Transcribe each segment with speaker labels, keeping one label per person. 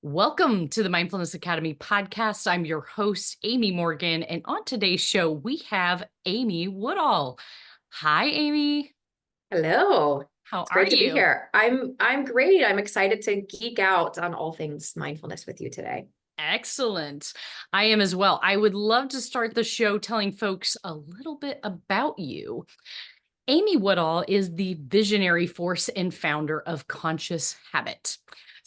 Speaker 1: Welcome to the Mindfulness Academy Podcast. I'm your host, Amy Morgan, and on today's show, we have Amy Woodall. Hi, Amy.
Speaker 2: Hello.
Speaker 1: How
Speaker 2: It's
Speaker 1: are
Speaker 2: great to be
Speaker 1: you?
Speaker 2: here. I'm great. I'm excited to geek out on all things mindfulness with you today.
Speaker 1: Excellent. I am as well. I would love to start the show telling folks a little bit about you. Amy Woodall is the visionary force and founder of Conscious Habit.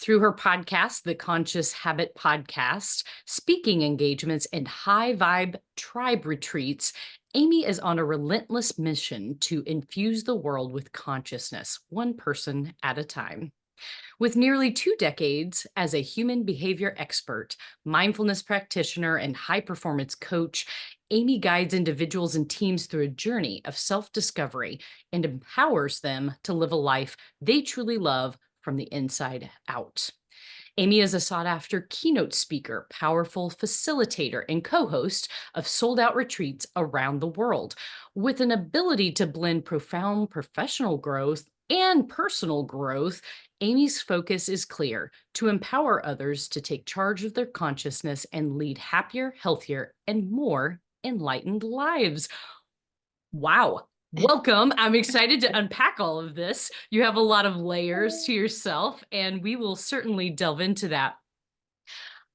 Speaker 1: Through her podcast, the Conscious Habit Podcast, speaking engagements, and high vibe tribe retreats, Amy is on a relentless mission to infuse the world with consciousness, one person at a time. With nearly 2 decades as a human behavior expert, mindfulness practitioner, and high performance coach, Amy guides individuals and teams through a journey of self discovery and empowers them to live a life they truly love from the inside out. Amy is a sought after keynote speaker, powerful facilitator, and co host of sold out retreats around the world. With an ability to blend profound professional growth and personal growth, Amy's focus is clear: to empower others to take charge of their consciousness and lead happier, healthier, and more enlightened lives. Wow. Welcome. I'm excited to unpack all of this. You have a lot of layers to yourself, and we will certainly delve into that.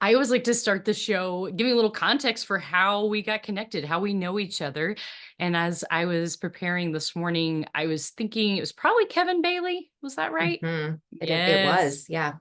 Speaker 1: I always like to start the show giving a little context for how we got connected, how we know each other. And as I was preparing this morning, I was thinking it was probably Kevin Bailey. Was that right?
Speaker 2: It
Speaker 1: Yes.
Speaker 2: was, yeah.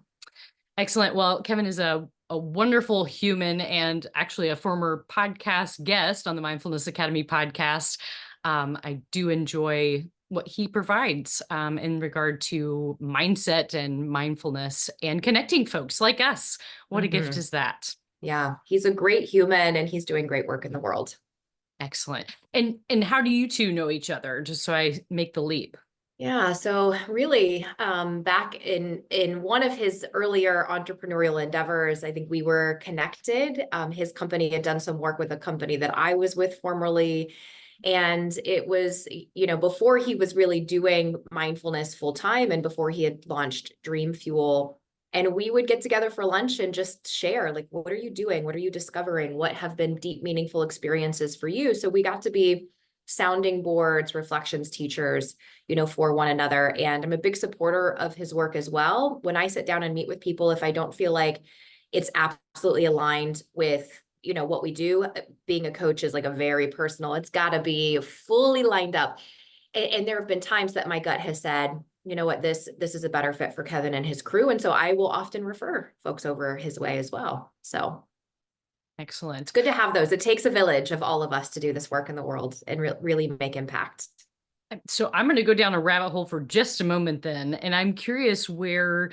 Speaker 1: Excellent. Well, Kevin is a wonderful human and actually a former podcast guest on the Mindfulness Academy podcast. I do enjoy what he provides in regard to mindset and mindfulness and connecting folks like us. What a gift is that?
Speaker 2: Yeah, he's a great human and he's doing great work in the world.
Speaker 1: Excellent. And how do you two know each other? Just so I make the leap.
Speaker 2: Yeah, so really, back in one of his earlier entrepreneurial endeavors, I think we were connected. His company had done some work with a company that I was with formerly, and it was, before he was really doing mindfulness full time and before he had launched Dream Fuel. And we would get together for lunch and just share, like, what are you doing? What are you discovering? What have been deep, meaningful experiences for you? So we got to be sounding boards, reflections teachers, for one another. And I'm a big supporter of his work as well. When I sit down and meet with people, if I don't feel like it's absolutely aligned with, what we do, being a coach is like a very personal, it's got to be fully lined up. And there have been times that my gut has said, you know what, this is a better fit for Kevin and his crew. And so I will often refer folks over his way as well. So
Speaker 1: Excellent.
Speaker 2: it's good to have those. It takes a village of all of us to do this work in the world and really make impact.
Speaker 1: So I'm going to go down a rabbit hole for just a moment then. And I'm curious where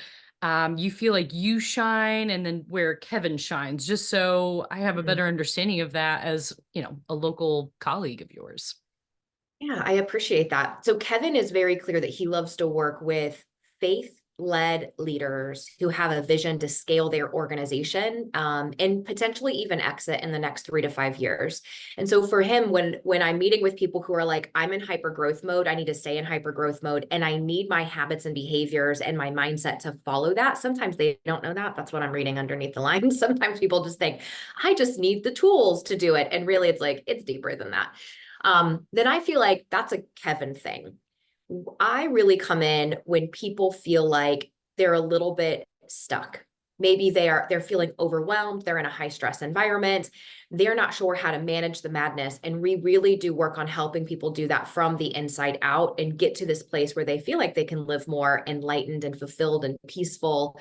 Speaker 1: you feel like you shine and then where Kevin shines, just so I have a better understanding of that as, a local colleague of yours.
Speaker 2: Yeah, I appreciate that. So Kevin is very clear that he loves to work with faith-led leaders who have a vision to scale their organization and potentially even exit in the next 3 to 5 years. And so for him, when I'm meeting with people who are like, I'm in hyper growth mode, I need to stay in hyper growth mode, and I need my habits and behaviors and my mindset to follow that. Sometimes they don't know that. That's what I'm reading underneath the lines. Sometimes people just think, I just need the tools to do it. And really, it's like, it's deeper than that. Then I feel like that's a Kevin thing. I really come in when people feel like they're a little bit stuck. Maybe they're feeling overwhelmed. They're in a high stress environment. They're not sure how to manage the madness. And we really do work on helping people do that from the inside out and get to this place where they feel like they can live more enlightened and fulfilled and peaceful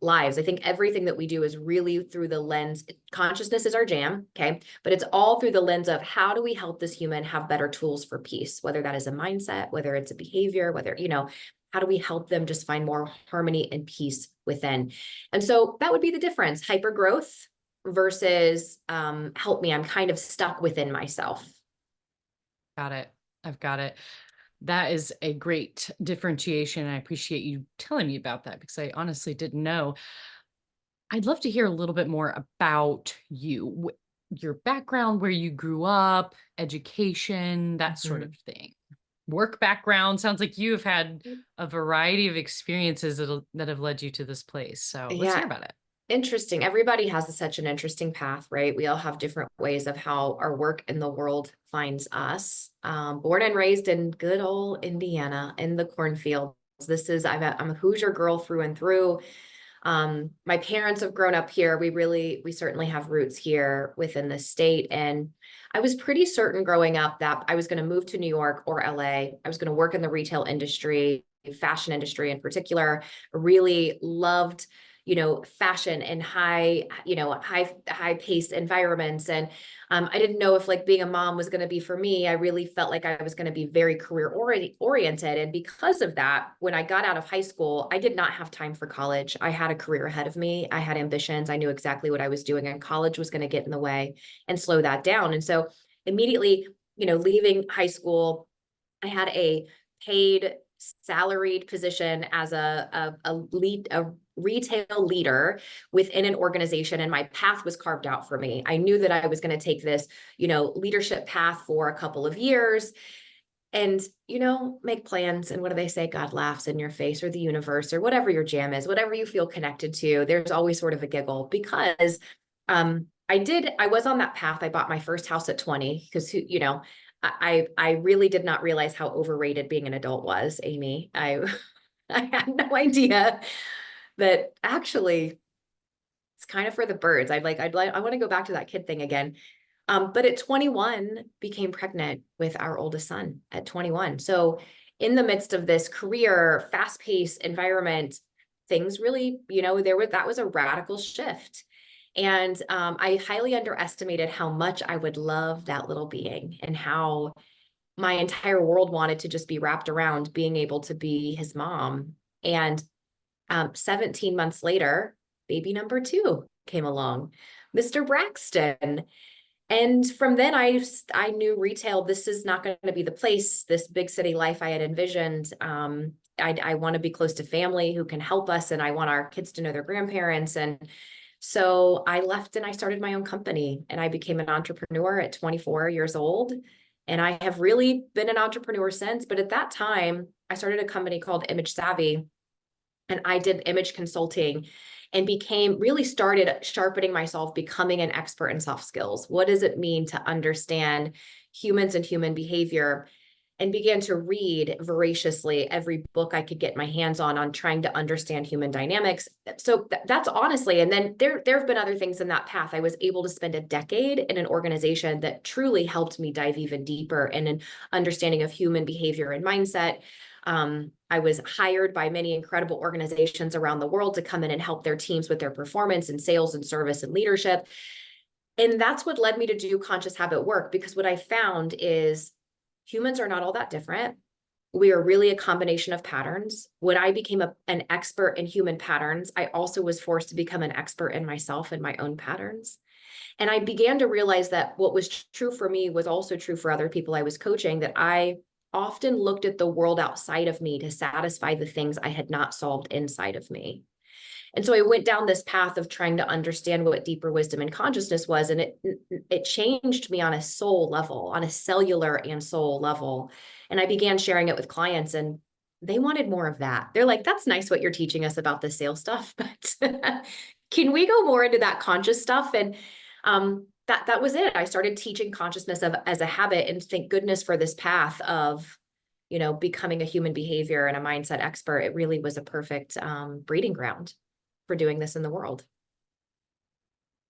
Speaker 2: lives. I think everything that we do is really through the lens, consciousness is our jam, okay? But it's all through the lens of how do we help this human have better tools for peace, whether that is a mindset, whether it's a behavior, whether, how do we help them just find more harmony and peace within? And so that would be the difference, hyper growth versus help me, I'm kind of stuck within myself.
Speaker 1: Got it. I've got it. That is a great differentiation. I appreciate you telling me about that because I honestly didn't know. I'd love to hear a little bit more about you, your background, where you grew up, education, that sort of thing. work background. Sounds like you have had a variety of experiences that have led you to this place. So let's hear
Speaker 2: Yeah.
Speaker 1: about it.
Speaker 2: Interesting. Everybody has such an interesting path, right? We all have different ways of how our work in the world finds us. Born and raised in good old Indiana in the cornfields. I'm a Hoosier girl through and through. My parents have grown up here. We certainly have roots here within the state. And I was pretty certain growing up that I was going to move to New York or LA. I was going to work in the retail industry, fashion industry in particular. Really loved, fashion and high paced environments. And I didn't know if like being a mom was going to be for me. I really felt like I was going to be very career oriented. And because of that, when I got out of high school, I did not have time for college. I had a career ahead of me. I had ambitions. I knew exactly what I was doing, and college was going to get in the way and slow that down. And so immediately, leaving high school, I had a paid salaried position as a retail leader within an organization, and my path was carved out for me. I knew that I was going to take this, leadership path for a couple of years and, make plans. And what do they say? God laughs in your face, or the universe, or whatever your jam is, whatever you feel connected to. There's always sort of a giggle because I was on that path. I bought my first house at 20 because, I really did not realize how overrated being an adult was, Amy. I had no idea that actually it's kind of for the birds. I want to go back to that kid thing again. But at 21, became pregnant with our oldest son at 21. So in the midst of this career, fast-paced environment, things really, that was a radical shift. And I highly underestimated how much I would love that little being, and how my entire world wanted to just be wrapped around being able to be his mom. And 17 months later, baby number 2 came along, Mr. Braxton. And from then I knew retail, this is not going to be the place, this big city life I had envisioned. I want to be close to family who can help us, and I want our kids to know their grandparents. And so I left and I started my own company, and I became an entrepreneur at 24 years old. And I have really been an entrepreneur since. But at that time, I started a company called Image Savvy, and I did image consulting and started sharpening myself, becoming an expert in soft skills. What does it mean to understand humans and human behavior? And began to read voraciously every book I could get my hands on trying to understand human dynamics. So that's honestly, and then there have been other things in that path. I was able to spend a decade in an organization that truly helped me dive even deeper in an understanding of human behavior and mindset. I was hired by many incredible organizations around the world to come in and help their teams with their performance and sales and service and leadership. And that's what led me to do conscious habit work, because what I found is humans are not all that different. We are really a combination of patterns. When I became an expert in human patterns, I also was forced to become an expert in myself and my own patterns. And I began to realize that what was true for me was also true for other people I was coaching, that I often looked at the world outside of me to satisfy the things I had not solved inside of me. And so I went down this path of trying to understand what deeper wisdom and consciousness was. And it changed me on a soul level, on a cellular and soul level. And I began sharing it with clients, and they wanted more of that. They're like, that's nice what you're teaching us about the sales stuff, but can we go more into that conscious stuff? And that was it. I started teaching consciousness as a habit, and thank goodness for this path of, becoming a human behavior and a mindset expert. It really was a perfect breeding ground for doing this in the world.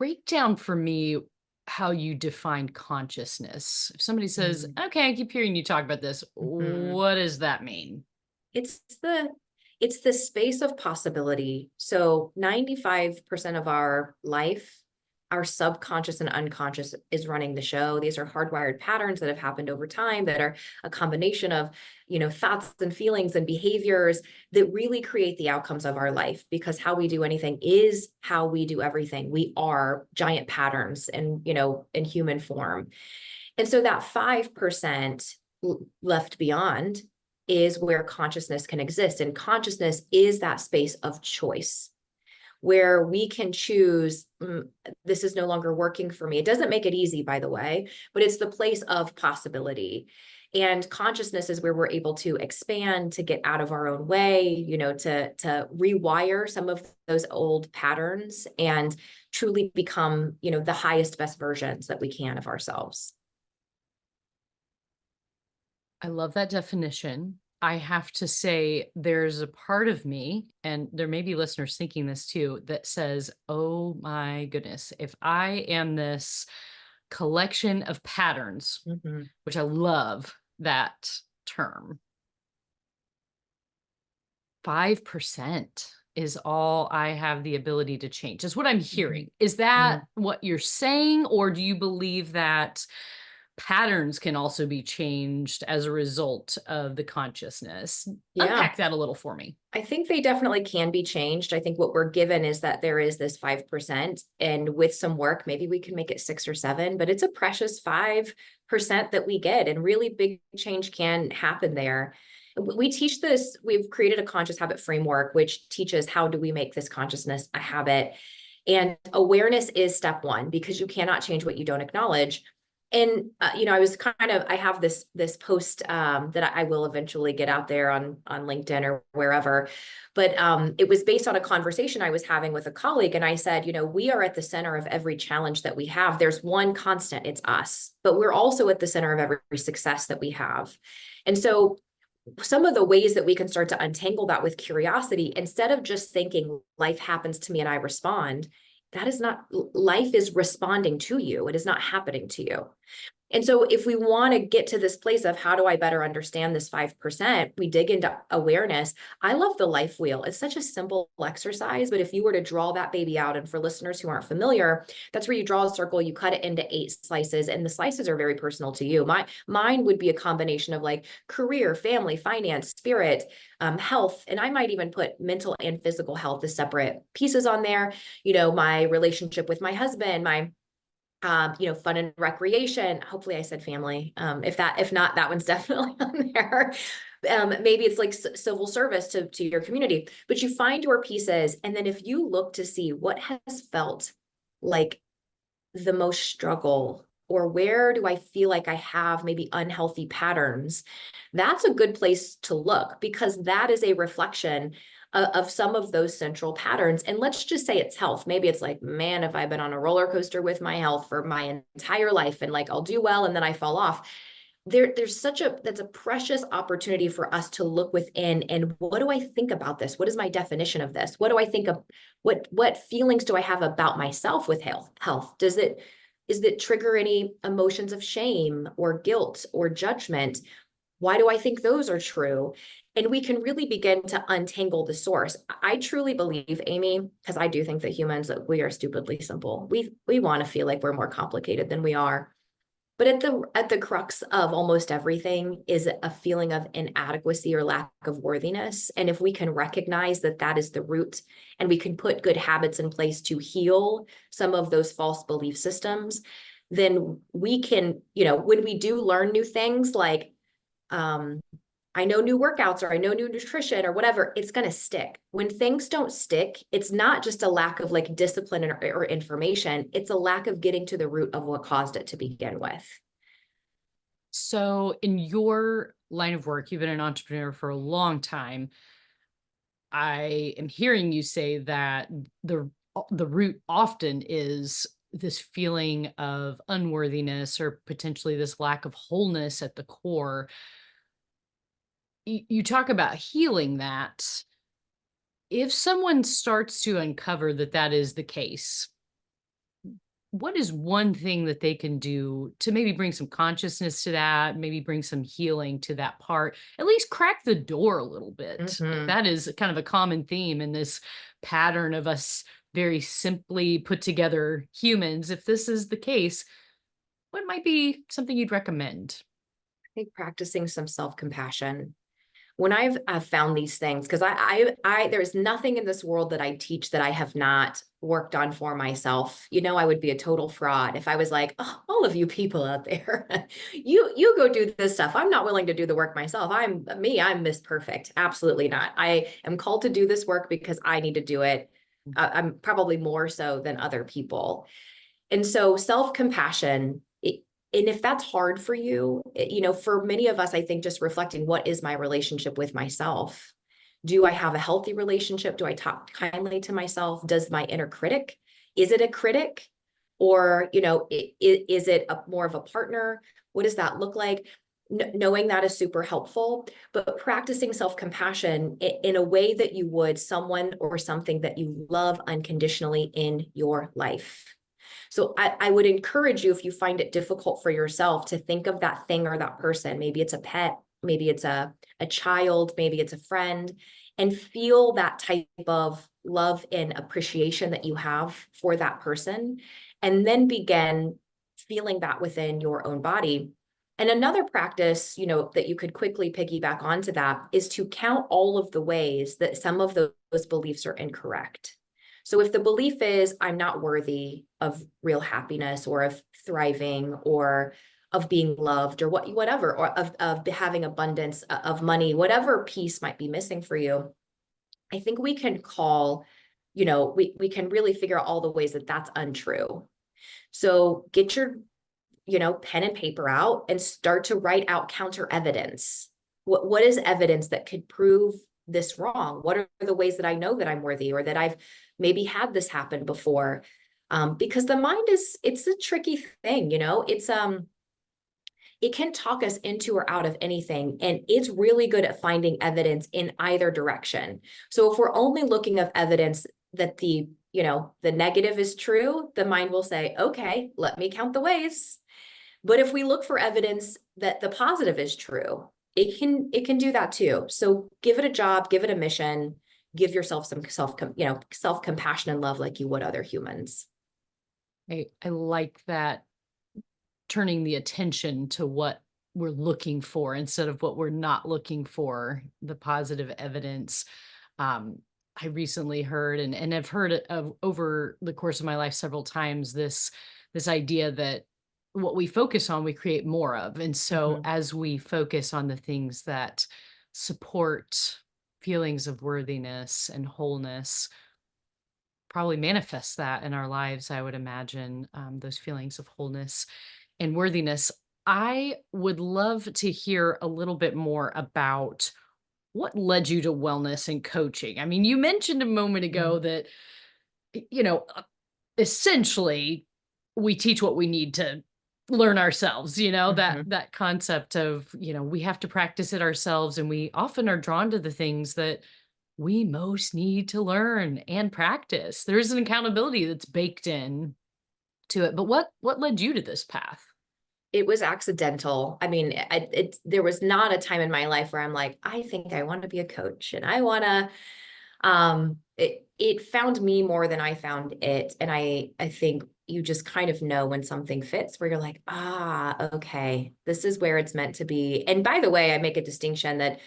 Speaker 1: Break down for me how you define consciousness. If somebody says, okay, I keep hearing you talk about this, what does that mean?
Speaker 2: It's the space of possibility. So 95% of our life, our subconscious and unconscious is running the show. These are hardwired patterns that have happened over time, that are a combination of, thoughts and feelings and behaviors that really create the outcomes of our life, because how we do anything is how we do everything. We are giant patterns and, in human form. And so that 5% left beyond is where consciousness can exist. And consciousness is that space of choice, where we can choose, this is no longer working for me. It doesn't make it easy, by the way, but it's the place of possibility. And consciousness is where we're able to expand, to get out of our own way, to rewire some of those old patterns and truly become, the highest, best versions that we can of ourselves.
Speaker 1: I love that definition. I have to say, there's a part of me, and there may be listeners thinking this too, that says, oh my goodness, if I am this collection of patterns, which I love that term, 5% is all I have the ability to change, is what I'm hearing. Is that what you're saying? Or do you believe that patterns can also be changed as a result of the consciousness?
Speaker 2: Yeah.
Speaker 1: Unpack that a little for me.
Speaker 2: I think they definitely can be changed. I think what we're given is that there is this 5%, and with some work, maybe we can make it 6 or 7, but it's a precious 5% that we get, and really big change can happen there. We teach this, we've created a conscious habit framework, which teaches how do we make this consciousness a habit. And awareness is step 1, because you cannot change what you don't acknowledge. And, I have this post that I will eventually get out there on LinkedIn or wherever, but it was based on a conversation I was having with a colleague. And I said, we are at the center of every challenge that we have. There's one constant, it's us, but we're also at the center of every success that we have. And so some of the ways that we can start to untangle that with curiosity, instead of just thinking life happens to me and I respond, that is not, life is responding to you. It is not happening to you. And so if we want to get to this place of how do I better understand this 5%, we dig into awareness. I love the life wheel. It's such a simple exercise, but if you were to draw that baby out, and for listeners who aren't familiar, that's where you draw a circle, you cut it into 8 slices, and the slices are very personal to you. Mine would be a combination of like career, family, finance, spirit, health, and I might even put mental and physical health as separate pieces on there. My relationship with my husband, my fun and recreation. Hopefully I said family. If not, that one's definitely on there. Maybe it's like civil service to your community, but you find your pieces. And then if you look to see what has felt like the most struggle, or where do I feel like I have maybe unhealthy patterns, that's a good place to look, because that is a reflection of some of those central patterns. And let's just say it's health. Maybe it's like, man, if I've been on a roller coaster with my health for my entire life, and like I'll do well and then I fall off. That's a precious opportunity for us to look within, and what do I think about this? What is my definition of this? What do I think of, what feelings do I have about myself with health? Does it trigger any emotions of shame or guilt or judgment? Why do I think those are true? And we can really begin to untangle the source. I truly believe, Amy, because I do think that humans, we are stupidly simple. We want to feel like we're more complicated than we are. But at the crux of almost everything is a feeling of inadequacy or lack of worthiness. And if we can recognize that that is the root, and we can put good habits in place to heal some of those false belief systems, then we can, when we do learn new things, like, I know new workouts, or I know new nutrition or whatever, it's going to stick. When things don't stick, it's not just a lack of like discipline or information. It's a lack of getting to the root of what caused it to begin with.
Speaker 1: So in your line of work, you've been an entrepreneur for a long time. I am hearing you say that the root often is this feeling of unworthiness, or potentially this lack of wholeness at the core. You talk about healing that. If someone starts to uncover that that is the case, what is one thing that they can do to maybe bring some consciousness to that, maybe bring some healing to that part, at least crack the door a little bit? That is kind of a common theme in this pattern of us very simply put together humans. If this is the case, what might be something you'd recommend?
Speaker 2: I think practicing some self-compassion. When I've found these things, because I there's nothing in this world that I teach that I have not worked on for myself. I would be a total fraud if I was like, oh, all of you people out there, you go do this stuff. I'm not willing to do the work myself. I'm Miss Perfect. Absolutely not. I am called to do this work because I need to do it. I'm probably more so than other people. And so self-compassion, And if that's hard for you, for many of us, I think just reflecting, what is my relationship with myself? Do I have a healthy relationship? Do I talk kindly to myself? Does my inner critic, is it a critic? Or, is it more of a partner? What does that look like? Knowing that is super helpful, but practicing self-compassion in a way that you would someone or something that you love unconditionally in your life. So I would encourage you, if you find it difficult for yourself, to think of that thing or that person. Maybe it's a pet, maybe it's a child, maybe it's a friend, and feel that type of love and appreciation that you have for that person. And then begin feeling that within your own body. And another practice, that you could quickly piggyback onto that, is to count all of the ways that some of those beliefs are incorrect. So if the belief is, I'm not worthy of real happiness or of thriving or of being loved or whatever, or of having abundance of money, whatever piece might be missing for you, I think we can we can really figure out all the ways that that's untrue. So get your, pen and paper out and start to write out counter evidence. What is evidence that could prove this wrong? What are the ways that I know that I'm worthy, or that I've maybe had this happen before? Because the mind it's a tricky thing, it can talk us into or out of anything. And it's really good at finding evidence in either direction. So if we're only looking at evidence that the negative is true, the mind will say, okay, let me count the ways. But if we look for evidence that the positive is true, it can do that too. So give it a job, give it a mission, give yourself some self-compassion and love like you would other humans.
Speaker 1: I like that, turning the attention to what we're looking for instead of what we're not looking for, the positive evidence. I recently heard, and I've heard it over the course of my life several times, this idea that what we focus on, we create more of. And so
Speaker 2: Mhm.
Speaker 1: as we focus on the things that support feelings of worthiness and wholeness, probably manifest that in our lives, I would imagine, those feelings of wholeness and worthiness. I would love to hear a little bit more about what led you to wellness and coaching. I mean, you mentioned a moment ago
Speaker 2: Mhm.
Speaker 1: that, essentially we teach what we need to learn ourselves, that
Speaker 2: Mhm.
Speaker 1: concept of, we have to practice it ourselves, and we often are drawn to the things that we most need to learn and practice. There's an accountability that's baked in to it. But what led you to this path?
Speaker 2: It was accidental. I mean, there was not a time in my life where I'm like, I think I want to be a coach and I want to, it found me more than I found it. And I think you just kind of know when something fits, where you're like, okay, this is where it's meant to be. And by the way, I make a distinction that,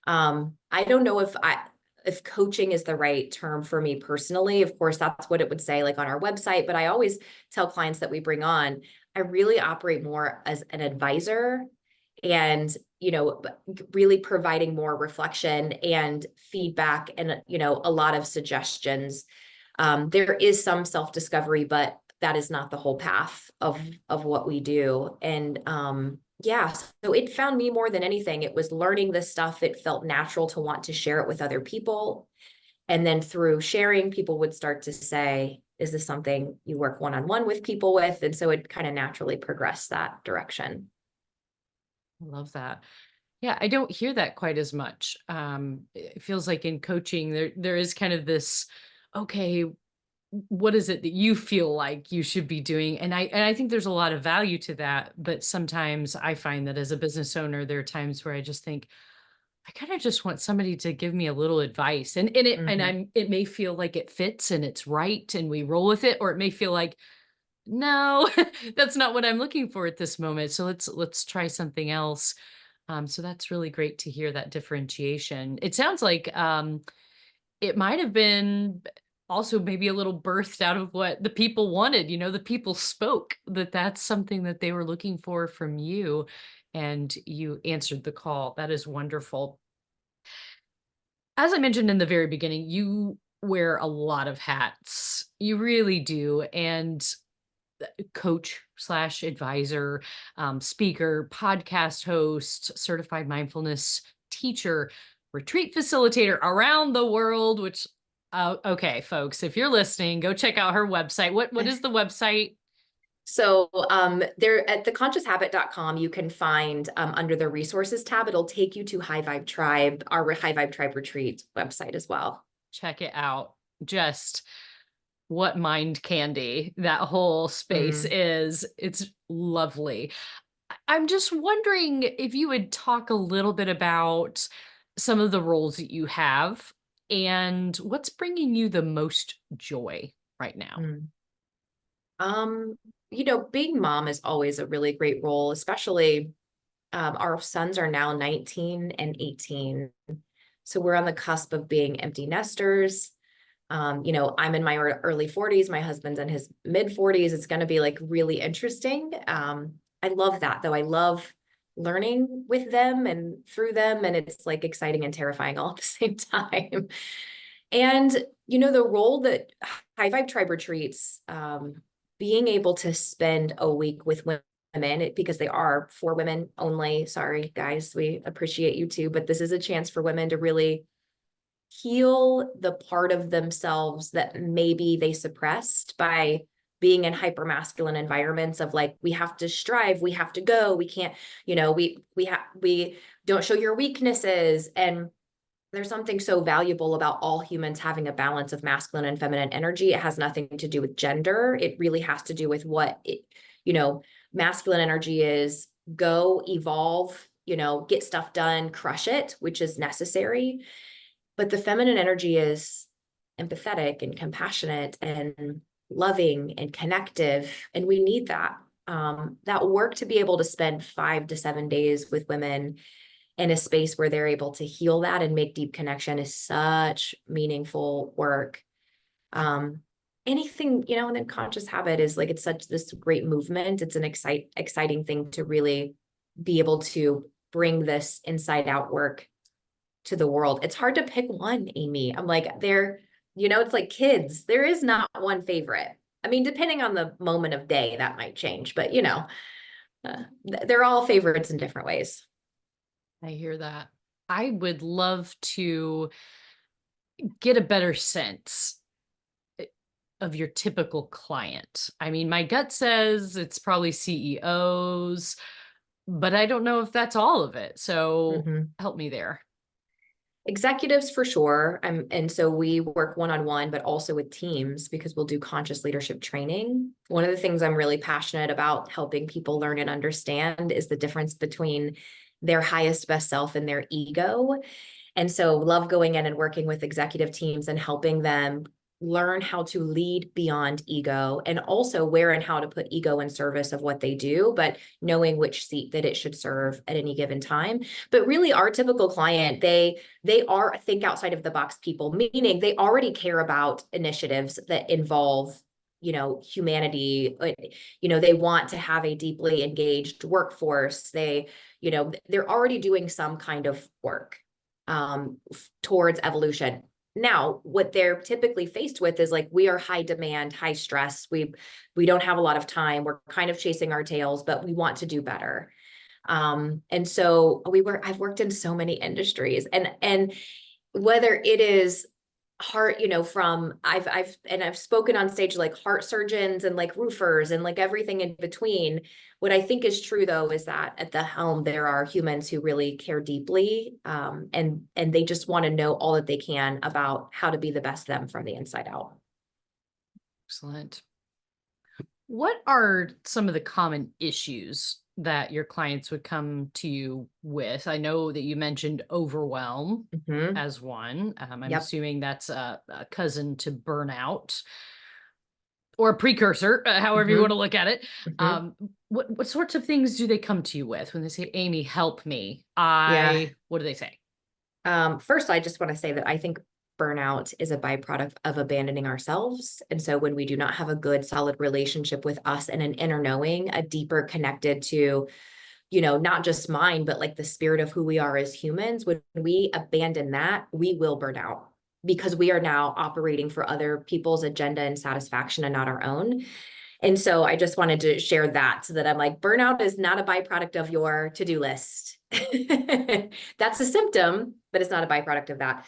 Speaker 2: I don't know if coaching is the right term for me personally. Of course, that's what it would say like on our website, but I always tell clients that we bring on, I really operate more as an advisor, and, really providing more reflection and feedback and, a lot of suggestions. There is some self-discovery, but that is not the whole path of what we do. And yeah, so it found me more than anything. It was learning this stuff. It felt natural to want to share it with other people. And then through sharing, people would start to say, is this something you work one-on-one with people with? And so it kind of naturally progressed that direction.
Speaker 1: I love that. Yeah, I don't hear that quite as much. It feels like in coaching, there is kind of this, okay, what is it that you feel like you should be doing? And I think there's a lot of value to that. But sometimes I find that as a business owner, there are times where I just think, I kind of just want somebody to give me a little advice.
Speaker 2: Mhm.
Speaker 1: It may feel like it fits and it's right and we roll with it, or it may feel like, no, that's not what I'm looking for at this moment. So let's try something else. So that's really great to hear that differentiation. It sounds like, it might have been also maybe a little birthed out of what the people wanted. The people spoke that that's something that they were looking for from you, and you answered the call. That is wonderful. As I mentioned in the very beginning, you wear a lot of hats. You really do. And coach slash advisor, speaker, podcast host, certified mindfulness teacher, retreat facilitator around the world, which, okay, folks, if you're listening, go check out her website. What is the website?
Speaker 2: So there at theconscioushabit.com, you can find under the resources tab, it'll take you to High Vibe Tribe, our High Vibe Tribe retreat website as well.
Speaker 1: Check it out. Just what mind candy that whole space is. It's lovely. I'm just wondering if you would talk a little bit about some of the roles that you have and what's bringing you the most joy right now.
Speaker 2: Being mom is always a really great role, especially our sons are now 19 and 18. So we're on the cusp of being empty nesters. I'm in my early 40s, my husband's in his mid 40s. It's going to be like really interesting. I love that though. I love learning with them and through them. And it's like exciting and terrifying all at the same time. And, the role that High Vibe Tribe retreats, being able to spend a week with women, because they are for women only. Sorry, guys, we appreciate you too, but this is a chance for women to really heal the part of themselves that maybe they suppressed by being in hypermasculine environments of like, we have to strive, we have to go, we can't, we don't show your weaknesses. And there's something so valuable about all humans having a balance of masculine and feminine energy. It has nothing to do with gender. It really has to do with masculine energy is go, evolve, get stuff done, crush it, which is necessary. But the feminine energy is empathetic and compassionate and loving and connective. And we need that. That work to be able to spend 5 to 7 days with women in a space where they're able to heal that and make deep connection is such meaningful work. Anything, and then conscious habit is like, it's such this great movement. It's an exciting thing to really be able to bring this inside out work to the world. It's hard to pick one, Amy. I'm like, it's like kids. There is not one favorite. I mean, depending on the moment of day, that might change, but they're all favorites in different ways.
Speaker 1: I hear that. I would love to get a better sense of your typical client. I mean, my gut says it's probably CEOs, but I don't know if that's all of it. So help me there.
Speaker 2: Executives for sure. And so we work one-on-one, but also with teams because we'll do conscious leadership training. One of the things I'm really passionate about helping people learn and understand is the difference between their highest best self and their ego. And so love going in and working with executive teams and helping them learn how to lead beyond ego and also where and how to put ego in service of what they do, but knowing which seat that it should serve at any given time. But really our typical client, they are think outside of the box people, meaning they already care about initiatives that involve humanity. They want to have a deeply engaged workforce. They're already doing some kind of work towards evolution. Now, what they're typically faced with is like, we are high demand, high stress. We don't have a lot of time. We're kind of chasing our tails, but we want to do better. And so I've worked in so many industries and whether it is heart, I've spoken on stage like heart surgeons and like roofers and like everything in between. What I think is true though is that at the helm there are humans who really care deeply, and they just want to know all that they can about how to be the best them from the inside out.
Speaker 1: Excellent. What are some of the common issues that your clients would come to you with? I know that you mentioned overwhelm as one. I'm assuming that's a cousin to burnout or a precursor, however you want to look at it. What sorts of things do they come to you with when they say, Amy, help me? What do they say?
Speaker 2: First, I just want to say that I think burnout is a byproduct of abandoning ourselves. And so when we do not have a good, solid relationship with us and an inner knowing, a deeper connected to, not just mind, but like the spirit of who we are as humans, when we abandon that, we will burn out because we are now operating for other people's agenda and satisfaction and not our own. And so I just wanted to share that so that I'm like, burnout is not a byproduct of your to-do list. That's a symptom, but it's not a byproduct of that.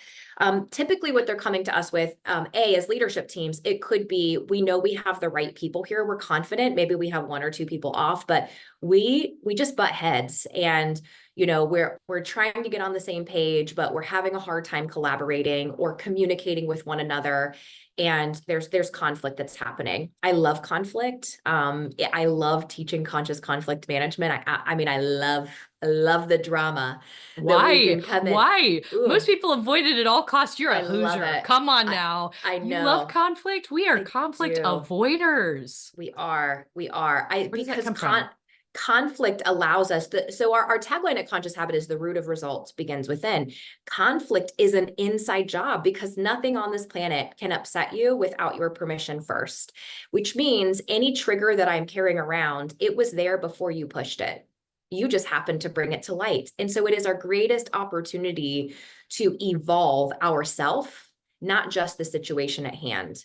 Speaker 2: Typically what they're coming to us with, as leadership teams, it could be, we know we have the right people here. We're confident. Maybe we have one or two people off, but we just butt heads, and we're trying to get on the same page, but we're having a hard time collaborating or communicating with one another. And there's conflict that's happening. I love conflict. I love teaching conscious conflict management. I mean, I love the drama that we
Speaker 1: Why?
Speaker 2: can come in.
Speaker 1: Why? Most
Speaker 2: Ooh,
Speaker 1: people avoid it at all costs. You're a
Speaker 2: I love
Speaker 1: Hoosier.
Speaker 2: it.
Speaker 1: Come on now.
Speaker 2: I
Speaker 1: You love
Speaker 2: know.
Speaker 1: conflict? We are
Speaker 2: I
Speaker 1: conflict
Speaker 2: do.
Speaker 1: avoiders.
Speaker 2: We are.
Speaker 1: Where does that
Speaker 2: Because
Speaker 1: come from?
Speaker 2: conflict allows us so our tagline at Conscious Habit is the root of results begins within. Conflict is an inside job because nothing on this planet can upset you without your permission first, which means any trigger that I'm carrying around, it was there before you pushed it. You just happened to bring it to light. And so it is our greatest opportunity to evolve ourself, not just the situation at hand.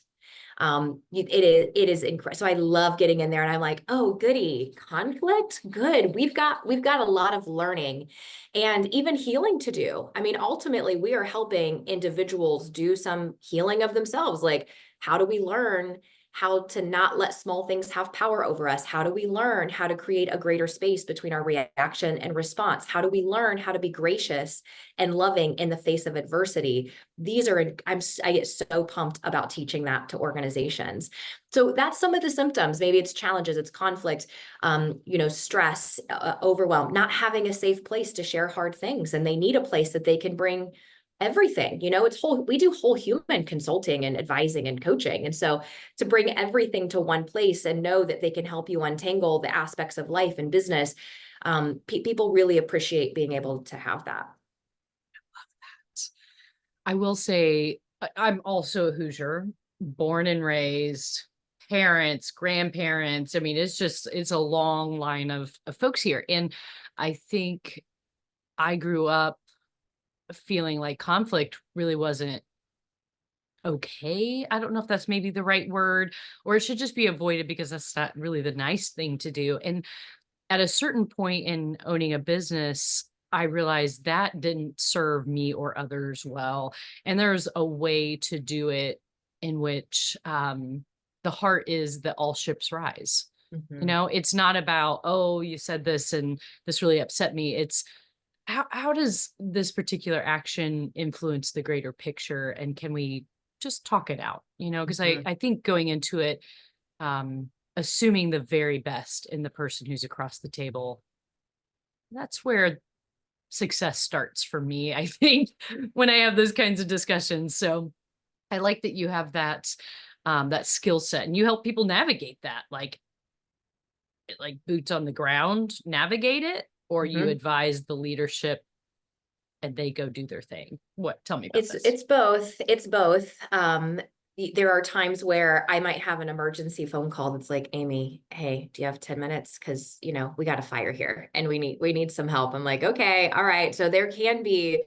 Speaker 2: It is incredible. So I love getting in there and I'm like, oh, goody, conflict, good. We've got a lot of learning and even healing to do. I mean, ultimately we are helping individuals do some healing of themselves. Like, how do we learn how to not let small things have power over us? How do we learn how to create a greater space between our reaction and response? How do we learn how to be gracious and loving in the face of adversity? I get so pumped about teaching that to organizations. So that's some of the symptoms. Maybe it's challenges, it's conflict, stress, overwhelm, not having a safe place to share hard things. And they need a place that they can bring everything. We do whole human consulting and advising and coaching. And so to bring everything to one place and know that they can help you untangle the aspects of life and business, people really appreciate being able to have that.
Speaker 1: I will say I'm also a Hoosier, born and raised, parents, grandparents. I mean, it's a long line of folks here. And I think I grew up feeling like conflict really wasn't okay. I don't know if that's maybe the right word, or it should just be avoided because that's not really the nice thing to do. And at a certain point in owning a business, I realized that didn't serve me or others well. And there's a way to do it in which the heart is that all ships rise.
Speaker 2: Mm-hmm.
Speaker 1: It's not about, oh, you said this and this really upset me. It's how does this particular action influence the greater picture? And can we just talk it out? Because
Speaker 2: Mm-hmm.
Speaker 1: I think going into it, assuming the very best in the person who's across the table, that's where success starts for me, I think, when I have those kinds of discussions. So I like that you have that skill set and you help people navigate that, like boots on the ground, navigate it, or you
Speaker 2: Mm-hmm.
Speaker 1: advise the leadership and they go do their thing. Tell me about
Speaker 2: It's
Speaker 1: this.
Speaker 2: it's both. It's both. There are times where I might have an emergency phone call that's like, Amy, hey, do you have 10 minutes? Because we got a fire here and we need some help. I'm like, okay, all right. So there can be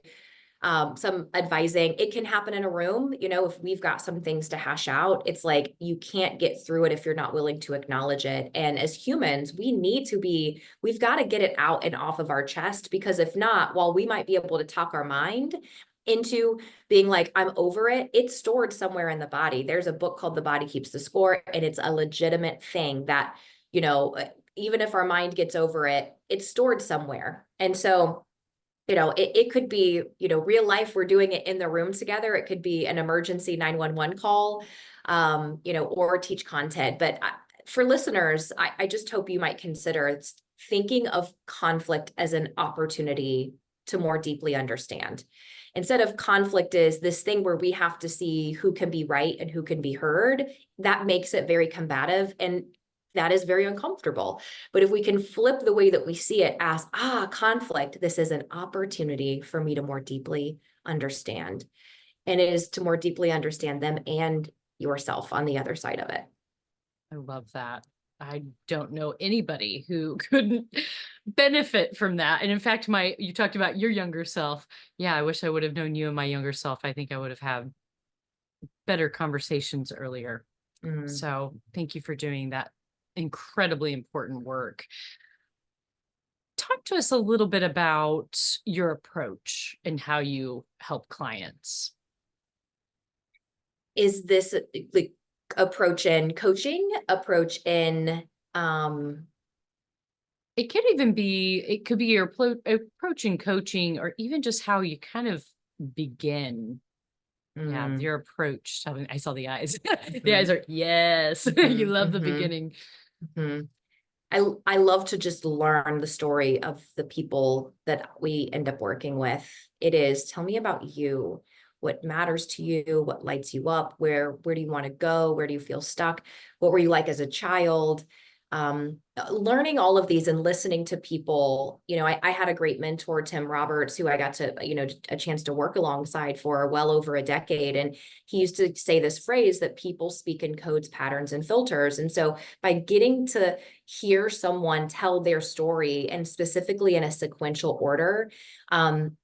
Speaker 2: some advising. It can happen in a room, if we've got some things to hash out. It's like you can't get through it if you're not willing to acknowledge it. And as humans, we've got to get it out and off of our chest, because if not, while we might be able to talk our mind into being like, I'm over it, it's stored somewhere in the body. There's a book called The Body Keeps the Score, and it's a legitimate thing that, even if our mind gets over it, it's stored somewhere. And so it could be, real life, we're doing it in the room together. It could be an emergency 911 call, or teach content. But for listeners, I just hope you might consider thinking of conflict as an opportunity to more deeply understand. Instead of conflict is this thing where we have to see who can be right and who can be heard, that makes it very combative. And that is very uncomfortable. But if we can flip the way that we see it as, conflict, this is an opportunity for me to more deeply understand. And it is to more deeply understand them and yourself on the other side of it.
Speaker 1: I love that. I don't know anybody who couldn't benefit from that. And in fact, you talked about your younger self. Yeah, I wish I would have known you and my younger self. I think I would have had better conversations earlier.
Speaker 2: Mm.
Speaker 1: So thank you for doing that incredibly important work. Talk to us a little bit about your approach and how you help clients.
Speaker 2: Is this like approach in coaching, approach in
Speaker 1: It could be your approach in coaching, or even just how you kind of begin. Yeah,
Speaker 2: mm,
Speaker 1: your approach. I saw the eyes. The eyes
Speaker 2: mhm,
Speaker 1: are, yes, you
Speaker 2: mhm,
Speaker 1: love the
Speaker 2: mhm,
Speaker 1: beginning.
Speaker 2: mhm. I love to just learn the story of the people that we end up working with. It is, tell me about you. What matters to you? What lights you up? Where do you want to go? Where do you feel stuck? What were you like as a child? Learning all of these and listening to people, I had a great mentor, Tim Roberts, who I got to, a chance to work alongside for well over a decade. And he used to say this phrase that people speak in codes, patterns, and filters. And so by getting to hear someone tell their story, and specifically in a sequential order,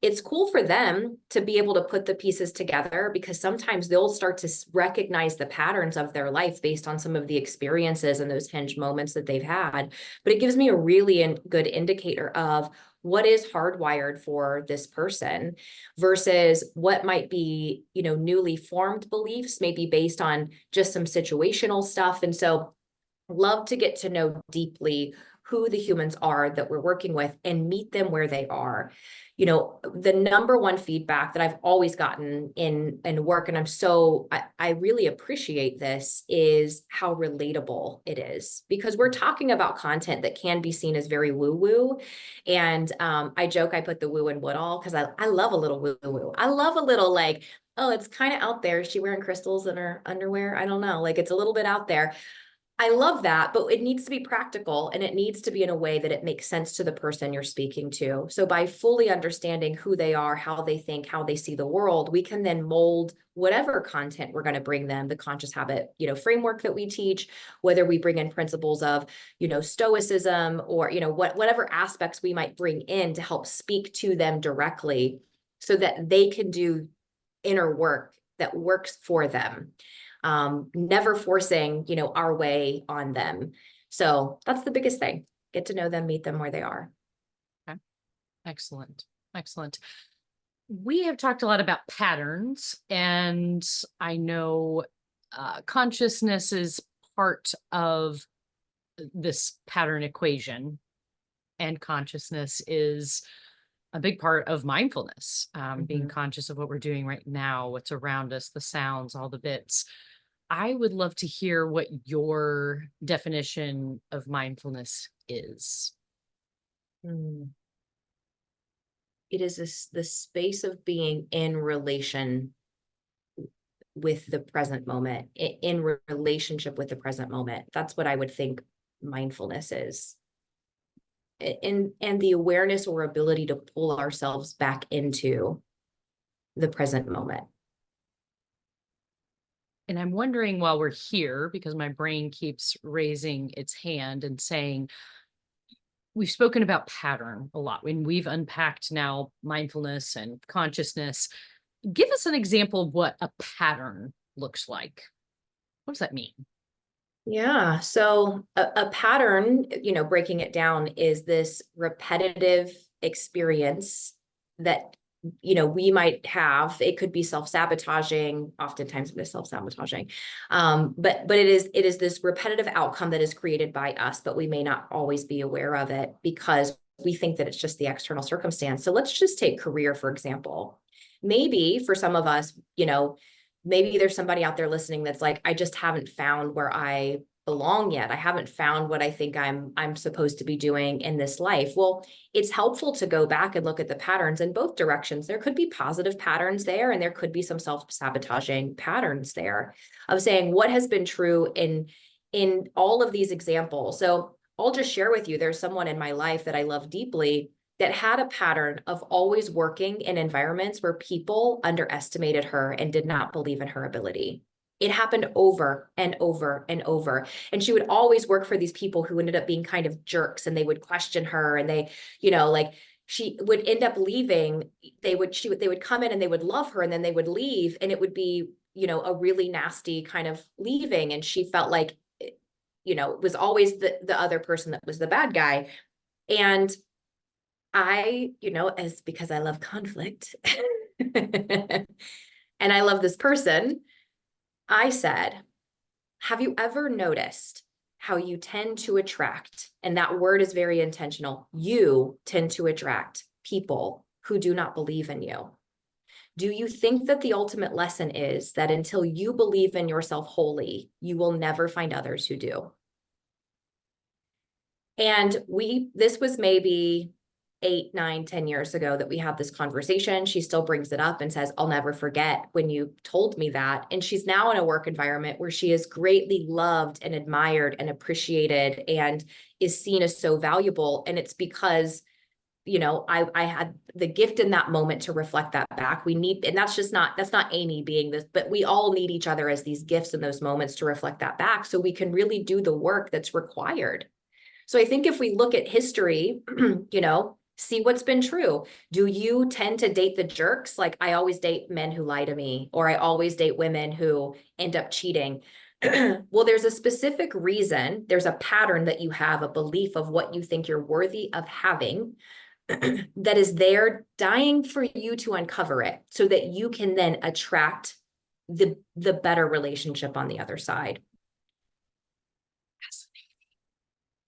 Speaker 2: it's cool for them to be able to put the pieces together, because sometimes they'll start to recognize the patterns of their life based on some of the experiences and those hinge moments that they've had. But it gives me a really good indicator of what is hardwired for this person versus what might be, newly formed beliefs, maybe based on just some situational stuff. And so love to get to know deeply who the humans are that we're working with and meet them where they are. The number one feedback that I've always gotten in work, and I really appreciate this, is how relatable it is, because we're talking about content that can be seen as very woo-woo. And I joke, I put the woo in Woodall because I love a little woo-woo. I love a little like, oh, it's kind of out there. Is she wearing crystals in her underwear? I don't know. Like, it's a little bit out there. I love that, but it needs to be practical, and it needs to be in a way that it makes sense to the person you're speaking to. So by fully understanding who they are, how they think, how they see the world, we can then mold whatever content we're going to bring them, the conscious habit, framework that we teach, whether we bring in principles of, stoicism, or, whatever aspects we might bring in to help speak to them directly so that they can do inner work that works for them. Never forcing, our way on them. So that's the biggest thing. Get to know them, meet them where they are.
Speaker 1: Okay. Excellent. Excellent. We have talked a lot about patterns, and I know consciousness is part of this pattern equation, and consciousness is a big part of mindfulness, being
Speaker 2: Mhm.
Speaker 1: conscious of what we're doing right now, what's around us, the sounds, all the bits. I would love to hear what your definition of mindfulness is.
Speaker 2: Mm. It is the space of being in relation with the present moment, in relationship with the present moment. That's what I would think mindfulness is. And the awareness or ability to pull ourselves back into the present moment.
Speaker 1: And I'm wondering, while we're here, because my brain keeps raising its hand and saying, we've spoken about pattern a lot, and we've unpacked now mindfulness and consciousness. Give us an example of what a pattern looks like. What does that mean?
Speaker 2: Yeah. So a pattern, breaking it down, is this repetitive experience that, we might have. It could be self-sabotaging. Oftentimes it is self-sabotaging. But it is this repetitive outcome that is created by us, but we may not always be aware of it because we think that it's just the external circumstance. So let's just take career, for example. Maybe for some of us, maybe there's somebody out there listening that's like, I just haven't found where I belong yet. I haven't found what I think I'm supposed to be doing in this life. Well, it's helpful to go back and look at the patterns in both directions. There could be positive patterns there, and there could be some self-sabotaging patterns there, of saying what has been true in all of these examples. So I'll just share with you, there's someone in my life that I love deeply that had a pattern of always working in environments where people underestimated her and did not believe in her ability. It happened over and over and over. And she would always work for these people who ended up being kind of jerks, and they would question her, and they, like, she would end up leaving. They would come in and they would love her, and then they would leave, and it would be, a really nasty kind of leaving. And she felt like, it was always the other person that was the bad guy. And I, as because I love conflict and I love this person, I said, have you ever noticed how you tend to attract, and that word is very intentional, you tend to attract people who do not believe in you? Do you think that the ultimate lesson is that until you believe in yourself wholly, you will never find others who do? And this was maybe 8, 9, 10 years ago that we had this conversation. She still brings it up and says, I'll never forget when you told me that. And she's now in a work environment where she is greatly loved and admired and appreciated and is seen as so valuable. And it's because, I had the gift in that moment to reflect that back. And that's not Amy being this, but we all need each other as these gifts in those moments to reflect that back so we can really do the work that's required. So I think if we look at history, see what's been true. Do you tend to date the jerks? Like, I always date men who lie to me, or I always date women who end up cheating. Well, there's a specific reason. There's a pattern that you have, a belief of what you think you're worthy of having that is there dying for you to uncover it so that you can then attract the better relationship on the other side.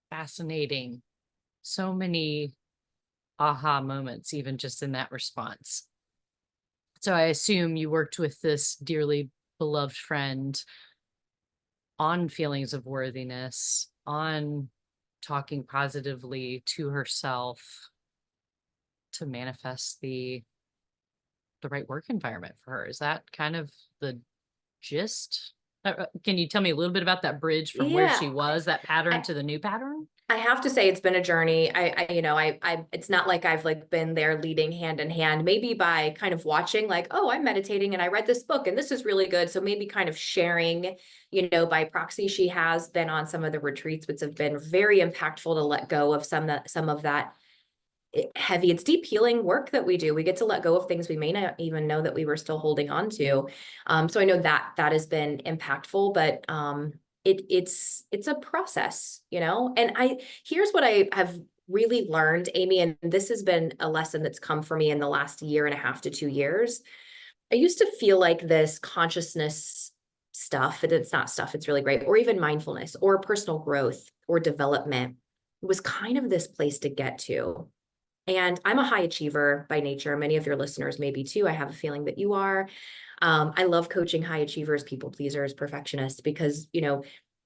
Speaker 1: Fascinating. So many aha moments, even just in that response. So I assume you worked with this dearly beloved friend on feelings of worthiness, on talking positively to herself to manifest the right work environment for her. Is that kind of the gist? Can you tell me a little bit about that bridge from where she was, that pattern to the new pattern?
Speaker 2: I have to say it's been a journey. It's not like I've been there leading hand in hand, maybe by kind of watching I'm meditating and I read this book and this is really good. So maybe kind of sharing, by proxy. She has been on some of the retreats, which have been very impactful to let go of some of that heavy, it's deep healing work that we do. We get to let go of things we may not even know that we were still holding on to. So I know that has been impactful, but it's a process, and here's what I have really learned, Amy, and this has been a lesson that's come for me in the last 1.5 to 2 years. I used to feel like this consciousness stuff, and it's not stuff, it's really great, or even mindfulness or personal growth or development was kind of this place to get to. And I'm a high achiever by nature. Many of your listeners may be too. I have a feeling that you are. I love coaching high achievers, people pleasers, perfectionists, because,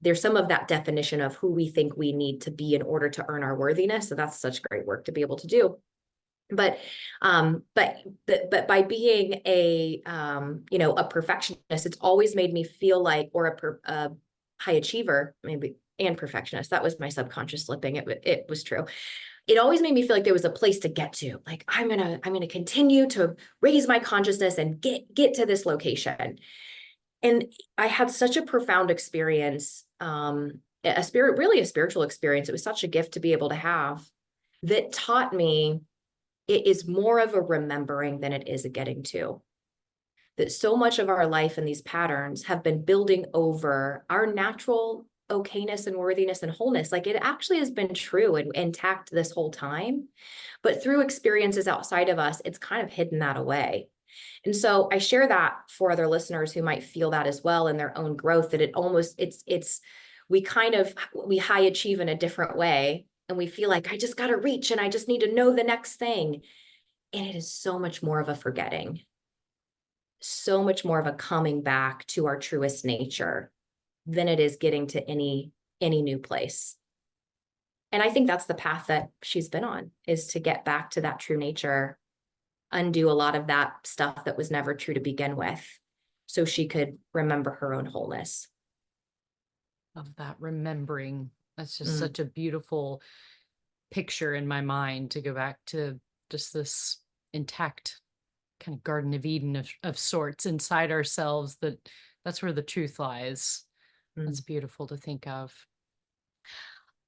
Speaker 2: there's some of that definition of who we think we need to be in order to earn our worthiness. So that's such great work to be able to do. But by being a perfectionist, it's always made me feel like, or a high achiever, maybe, and perfectionist. That was my subconscious slipping. It was true. It always made me feel like there was a place to get to. Like, I'm gonna continue to raise my consciousness and get to this location. And I had such a profound experience, a spiritual experience. It was such a gift to be able to have, that taught me it is more of a remembering than it is a getting to. That so much of our life and these patterns have been building over our natural okayness and worthiness and wholeness. Like, it actually has been true and intact this whole time, but through experiences outside of us, it's kind of hidden that away. And so I share that for other listeners who might feel that as well in their own growth, that we high achieve in a different way. And we feel like, I just got to reach and I just need to know the next thing. And it is so much more of a forgetting, so much more of a coming back to our truest nature than it is getting to any new place. And I think that's the path that she's been on, is to get back to that true nature, undo a lot of that stuff that was never true to begin with, so she could remember her own wholeness.
Speaker 1: Of that remembering. That's just such a beautiful picture in my mind, to go back to just this intact kind of Garden of Eden of sorts inside ourselves. That's where the truth lies. That's beautiful to think of.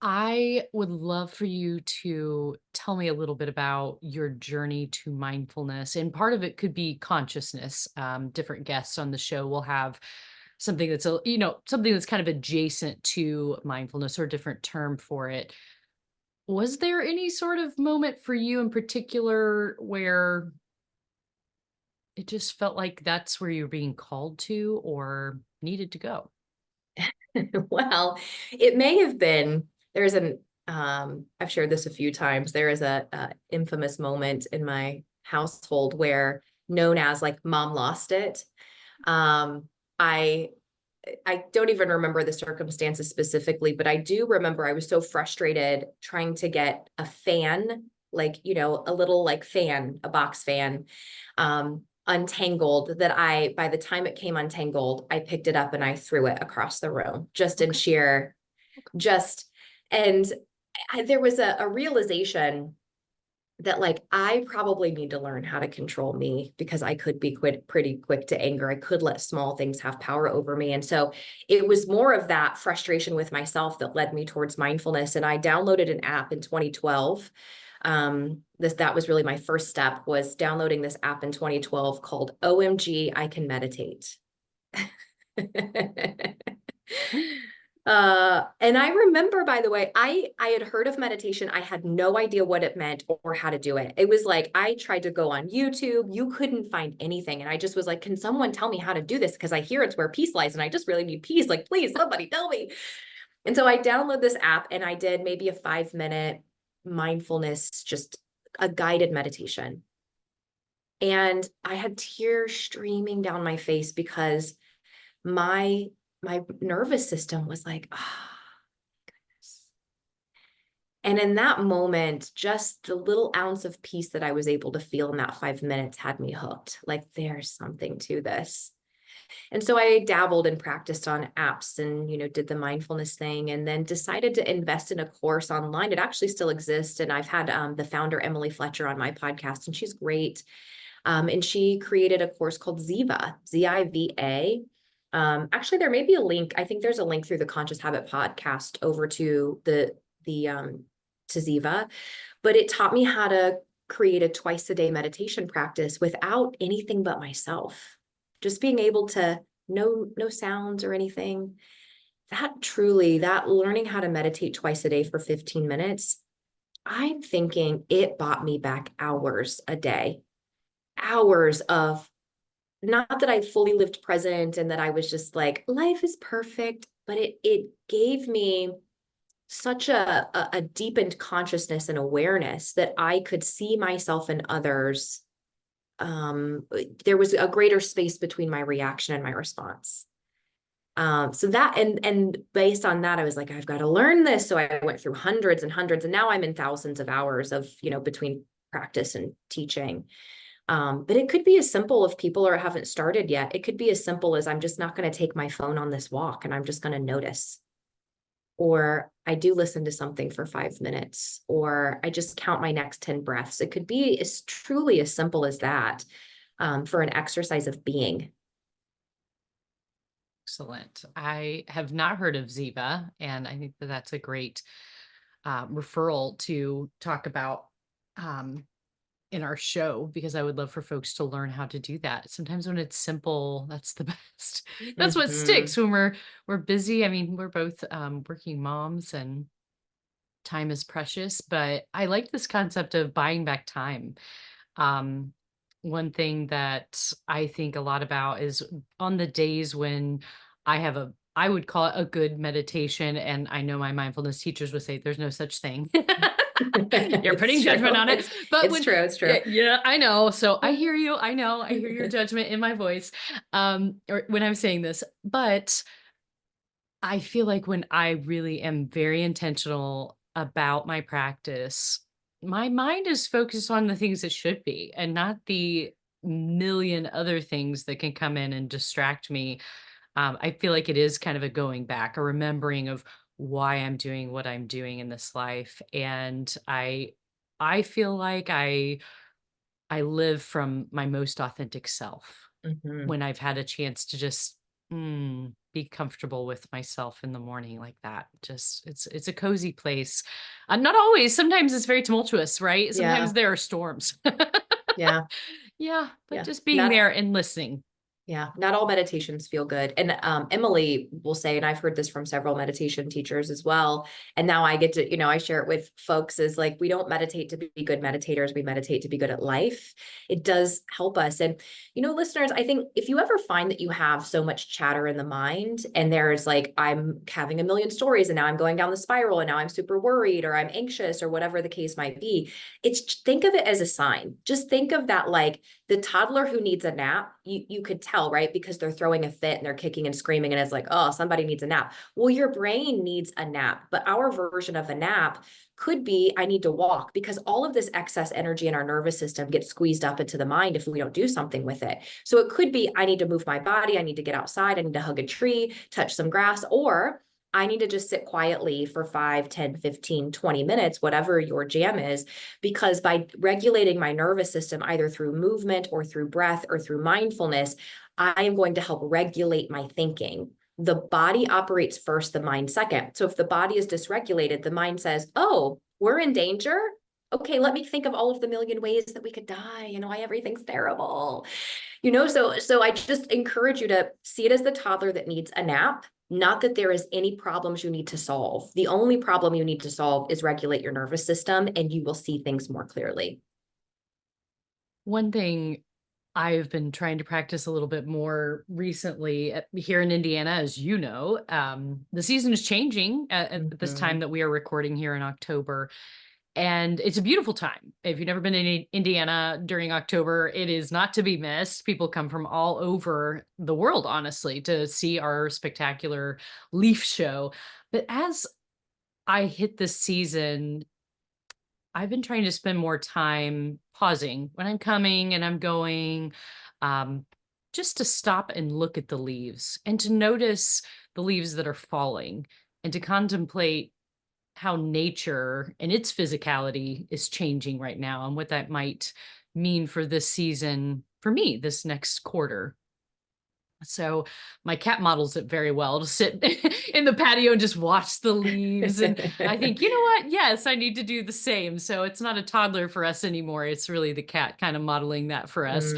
Speaker 1: I would love for you to tell me a little bit about your journey to mindfulness. And part of it could be consciousness. Different guests on the show will have something that's something that's kind of adjacent to mindfulness or a different term for it. Was there any sort of moment for you in particular where it just felt like that's where you're being called to or needed to go?
Speaker 2: Well, it may have been, there's I've shared this a few times. There is a infamous moment in my household where, known as like mom lost it. Um, I I don't even remember the circumstances specifically, but I do remember I was so frustrated trying to get a fan, like, a little like fan, a box fan, untangled, that by the time it came untangled, I picked it up and I threw it across the room just in
Speaker 1: Okay.
Speaker 2: sheer, just, and there was a realization that, like, I probably need to learn how to control me, because I could be pretty quick to anger. I could let small things have power over me. And so it was more of that frustration with myself that led me towards mindfulness. And I downloaded an app in 2012. That was really my first step, was downloading this app in 2012 called OMG, I Can Meditate. And I remember, by the way, I had heard of meditation. I had no idea what it meant or how to do it. It was like, I tried to go on YouTube. You couldn't find anything. And I just was like, can someone tell me how to do this? Because I hear it's where peace lies, and I just really need peace. Like, please, somebody tell me. And so I downloaded this app and I did maybe a 5-minute mindfulness, just a guided meditation. And I had tears streaming down my face, because my nervous system was like, ah, goodness. And in that moment, just the little ounce of peace that I was able to feel in that 5 minutes had me hooked. Like, there's something to this. And so I dabbled and practiced on apps and, did the mindfulness thing, and then decided to invest in a course online. It actually still exists. And I've had the founder, Emily Fletcher, on my podcast, and she's great. And she created a course called Ziva, Ziva. Actually, there may be a link. I think there's a link through the Conscious Habit podcast over to to Ziva, but it taught me how to create a twice a day meditation practice without anything but myself. Just being able to no sounds or anything. That learning how to meditate twice a day for 15 minutes, I'm thinking it bought me back hours a day, hours of, not that I fully lived present and that I was just like, life is perfect, but it gave me such a deepened consciousness and awareness that I could see myself and others. There was a greater space between my reaction and my response. So that, and based on that, I was like, I've got to learn this. So I went through hundreds and hundreds, and now I'm in thousands of hours of, between practice and teaching. But it could be as simple, if people haven't started yet, it could be as simple as, I'm just not going to take my phone on this walk, and I'm just going to notice. Or I do listen to something for 5 minutes, or I just count my next 10 breaths. It could be as truly as simple as that, for an exercise of being.
Speaker 1: Excellent. I have not heard of Ziva, and I think that that's a great referral to talk about in our show, because I would love for folks to learn how to do that. Sometimes when it's simple, that's the best. That's what sticks when we're busy. I mean, we're both working moms, and time is precious, but I like this concept of buying back time. One thing that I think a lot about is, on the days when I would call it a good meditation, and I know my mindfulness teachers would say there's no such thing. You're putting judgment on it, but
Speaker 2: it's true. It's true.
Speaker 1: Yeah, I know. So I hear you. I know. I hear your judgment in my voice, or when I'm saying this, but I feel like when I really am very intentional about my practice, my mind is focused on the things it should be, and not the million other things that can come in and distract me. I feel like it is kind of a going back, a remembering of why I'm doing what I'm doing in this life. And I feel like I live from my most authentic self
Speaker 2: Mhm.
Speaker 1: when I've had a chance to just be comfortable with myself in the morning like that. Just it's a cozy place. Not always. Sometimes it's very tumultuous, right? Sometimes
Speaker 2: Yeah.
Speaker 1: there are storms.
Speaker 2: Yeah.
Speaker 1: Yeah, but
Speaker 2: Yeah.
Speaker 1: just being there and listening.
Speaker 2: Yeah, not all meditations feel good. And Emily will say, and I've heard this from several meditation teachers as well. And now I get to, I share it with folks is like, we don't meditate to be good meditators. We meditate to be good at life. It does help us. And, listeners, I think if you ever find that you have so much chatter in the mind and there's like, I'm having a million stories and now I'm going down the spiral and now I'm super worried or I'm anxious or whatever the case might be, think of it as a sign. Just think of that, like the toddler who needs a nap, you could tell, right? Because they're throwing a fit and they're kicking and screaming and it's like, oh, somebody needs a nap. Well, your brain needs a nap, but our version of a nap could be, I need to walk, because all of this excess energy in our nervous system gets squeezed up into the mind if we don't do something with it. So it could be, I need to move my body. I need to get outside. I need to hug a tree, touch some grass, or I need to just sit quietly for 5, 10, 15, 20 minutes, whatever your jam is, because by regulating my nervous system, either through movement or through breath or through mindfulness, I am going to help regulate my thinking. The body operates first, the mind second. So if the body is dysregulated, the mind says, oh, we're in danger. Okay, let me think of all of the million ways that we could die and why everything's terrible. So I just encourage you to see it as the toddler that needs a nap. Not that there is any problems you need to solve. The only problem you need to solve is regulate your nervous system, and you will see things more clearly.
Speaker 1: One thing I've been trying to practice a little bit more recently here in Indiana, as you know, the season is changing at this time that we are recording here in October. And it's a beautiful time. If you've never been in Indiana during October, it is not to be missed. People come from all over the world, honestly, to see our spectacular leaf show. But as I hit this season, I've been trying to spend more time pausing when I'm coming and I'm going, um, just to stop and look at the leaves and to notice the leaves that are falling and to contemplate how nature and its physicality is changing right now and what that might mean for this season for me this next quarter. So my cat models it very well to sit in the patio and just watch the leaves. And I think, you know what? Yes, I need to do the same. So it's not a toddler for us anymore. It's really the cat kind of modeling that for us.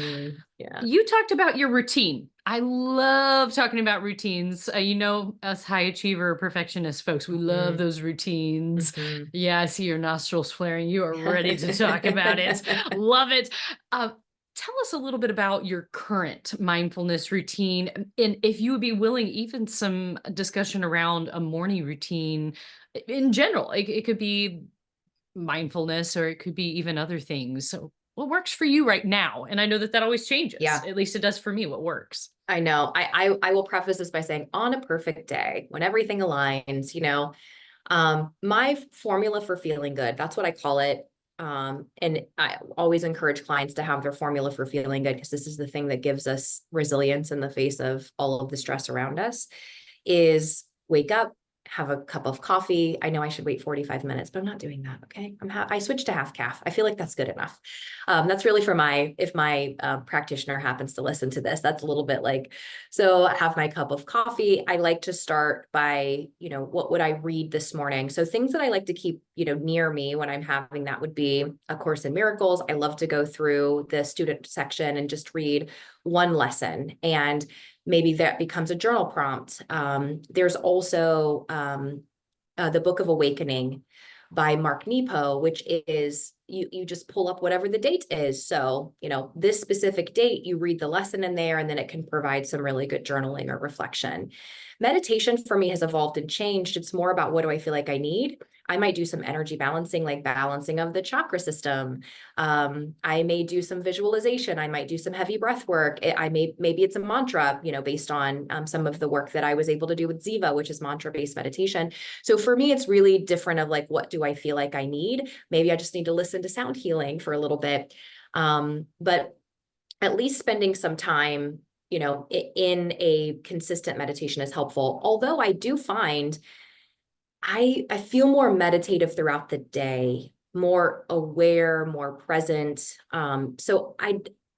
Speaker 2: Yeah.
Speaker 1: You talked about your routine. I love talking about routines. Us high achiever perfectionist folks, we love those routines. Yeah, I see your nostrils flaring. You are ready to talk about it. Love it. Tell us a little bit about your current mindfulness routine. And if you would be willing, even some discussion around a morning routine in general. It could be mindfulness or it could be even other things. So what works for you right now? And I know that always changes.
Speaker 2: Yeah.
Speaker 1: At least it does for me, what works.
Speaker 2: I know. I will preface this by saying, on a perfect day, when everything aligns, my formula for feeling good, that's what I call it. And I always encourage clients to have their formula for feeling good, because this is the thing that gives us resilience in the face of all of the stress around us, is wake up, have a cup of coffee. I know I should wait 45 minutes, but I'm not doing that. Okay. I switched to half calf. I feel like that's good enough. That's really for if my practitioner happens to listen to this, that's a little bit like, so I have my cup of coffee. I like to start by, what would I read this morning? So things that I like to keep, near me when I'm having that would be A Course in Miracles. I love to go through the student section and just read one lesson, and maybe that becomes a journal prompt. There's also the Book of Awakening by Mark Nepo, which is you just pull up whatever the date is. So, this specific date, you read the lesson in there, and then it can provide some really good journaling or reflection. Meditation for me has evolved and changed. It's more about, what do I feel like I need? I might do some energy balancing, like balancing of the chakra system. I may do some visualization. I might do some heavy breath work. Maybe it's a mantra, based on some of the work that I was able to do with Ziva, which is mantra-based meditation. So for me, it's really different of like, what do I feel like I need? Maybe I just need to listen to sound healing for a little bit. But at least spending some time, in a consistent meditation is helpful. Although I do find I feel more meditative throughout the day, more aware, more present. So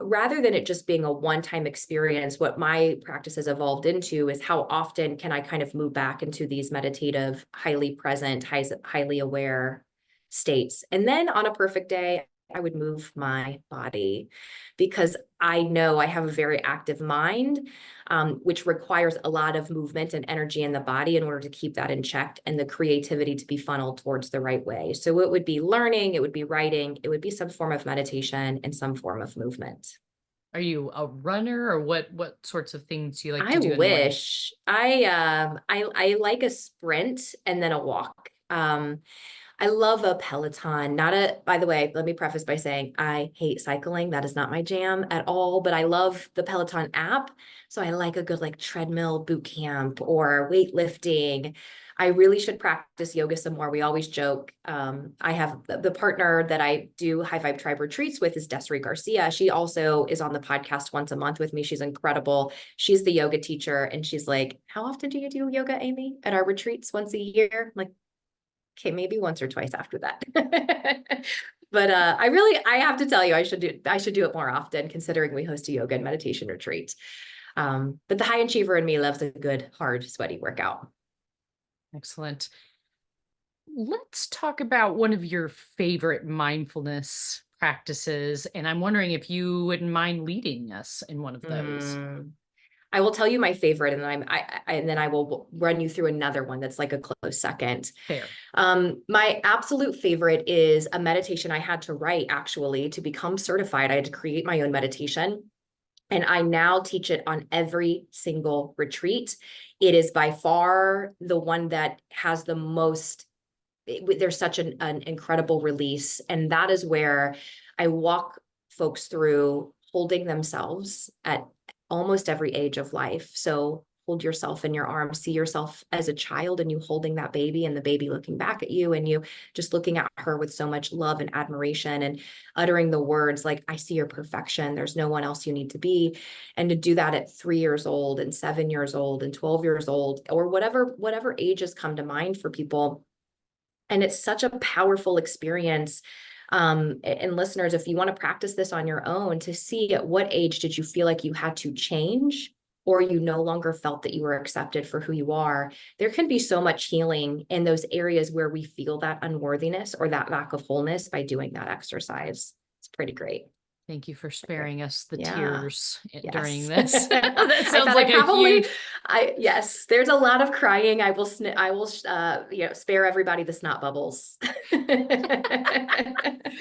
Speaker 2: rather than it just being a one-time experience, what my practice has evolved into is, how often can I kind of move back into these meditative, highly present, highly aware states? And then on a perfect day, I would move my body, because I know I have a very active mind, which requires a lot of movement and energy in the body in order to keep that in check and the creativity to be funneled towards the right way. So it would be learning, it would be writing, it would be some form of meditation and some form of movement.
Speaker 1: Are you a runner, or what sorts of things do you like
Speaker 2: I
Speaker 1: to do in the morning?
Speaker 2: wish I like a sprint and then a walk. I love a Peloton, not a, by the way, let me preface by saying I hate cycling. That is not my jam at all, but I love the Peloton app. So I like a good like treadmill boot camp or weightlifting. I really should practice yoga some more. We always joke. I have the partner that I do High Vibe Tribe retreats with is Desiree Garcia. She also is on the podcast once a month with me. She's incredible. She's the yoga teacher. And she's like, how often do you do yoga, Amy? At our retreats once a year? I'm like, okay, maybe once or twice after that. But I have to tell you, I should do it more often, considering we host a yoga and meditation retreat. But the high achiever in me loves a good, hard, sweaty workout.
Speaker 1: Excellent. Let's talk about one of your favorite mindfulness practices. And I'm wondering if you wouldn't mind leading us in one of those.
Speaker 2: I will tell you my favorite, and then and then I will run you through another one that's like a close second.
Speaker 1: Fair.
Speaker 2: My absolute favorite is a meditation I had to write actually to become certified. I had to create my own meditation, and I now teach it on every single retreat. It is by far the one that has the most, there's such an incredible release. And that is where I walk folks through holding themselves at almost every age of life. So hold yourself in your arms, see yourself as a child and you holding that baby and the baby looking back at you and you just looking at her with so much love and admiration and uttering the words like, I see your perfection. There's no one else you need to be. And to do that at 3 years old and 7 years old and 12 years old, or whatever ages come to mind for people. And it's such a powerful experience. And listeners, if you want to practice this on your own, to see at what age did you feel like you had to change, or you no longer felt that you were accepted for who you are, there can be so much healing in those areas where we feel that unworthiness or that lack of wholeness by doing that exercise. It's pretty great.
Speaker 1: Thank you for sparing us the
Speaker 2: Yeah.
Speaker 1: tears during
Speaker 2: Yes.
Speaker 1: this. That
Speaker 2: I
Speaker 1: sounds
Speaker 2: thought
Speaker 1: like
Speaker 2: I probably,
Speaker 1: huge.
Speaker 2: yes, there's a lot of crying. I will, spare everybody the snot bubbles.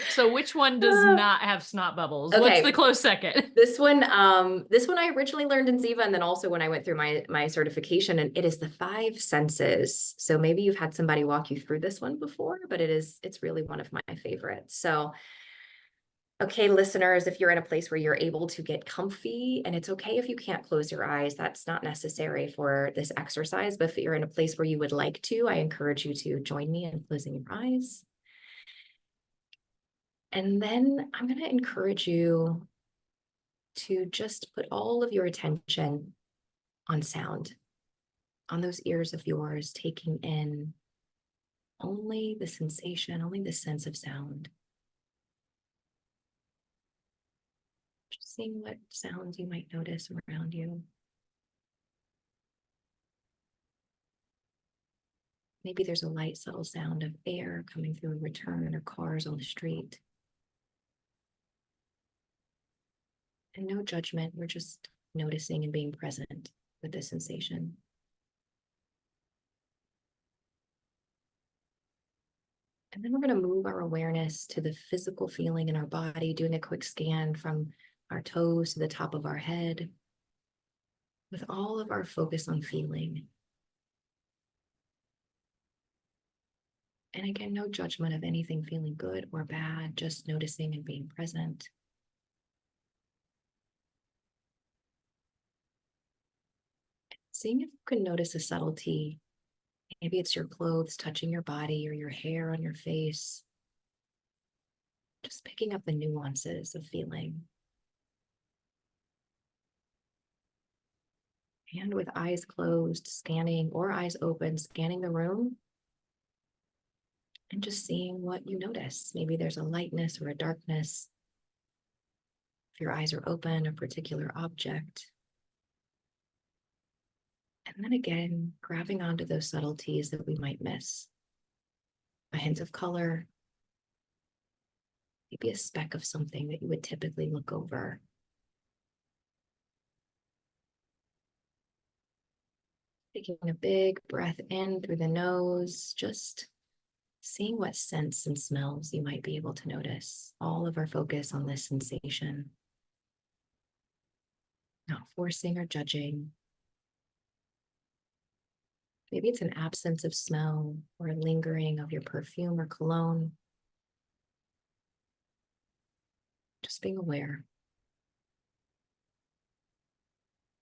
Speaker 1: So which one does not have snot bubbles? What's
Speaker 2: Okay.
Speaker 1: the close second?
Speaker 2: This one I originally learned in Ziva, and then also when I went through my certification, and it is the 5 senses. So maybe you've had somebody walk you through this one before, but it's really one of my favorites. So, okay, listeners, if you're in a place where you're able to get comfy, and it's okay if you can't close your eyes, that's not necessary for this exercise, but if you're in a place where you would like to, I encourage you to join me in closing your eyes. And then I'm going to encourage you to just put all of your attention on sound, on those ears of yours, taking in only the sensation, only the sense of sound. Just seeing what sounds you might notice around you. Maybe there's a light, subtle sound of air coming through a return or cars on the street. And no judgment, we're just noticing and being present with the sensation. And then we're going to move our awareness to the physical feeling in our body, doing a quick scan from our toes to the top of our head, with all of our focus on feeling. And again, no judgment of anything feeling good or bad, just noticing and being present. Seeing if you can notice a subtlety. Maybe it's your clothes touching your body or your hair on your face. Just picking up the nuances of feeling. And with eyes closed, scanning, or eyes open, scanning the room. And just seeing what you notice. Maybe there's a lightness or a darkness. If your eyes are open, a particular object. And then again, grabbing onto those subtleties that we might miss. A hint of color, maybe a speck of something that you would typically look over. Taking a big breath in through the nose, just seeing what scents and smells you might be able to notice. All of our focus on this sensation. Not forcing or judging. Maybe it's an absence of smell or a lingering of your perfume or cologne. Just being aware.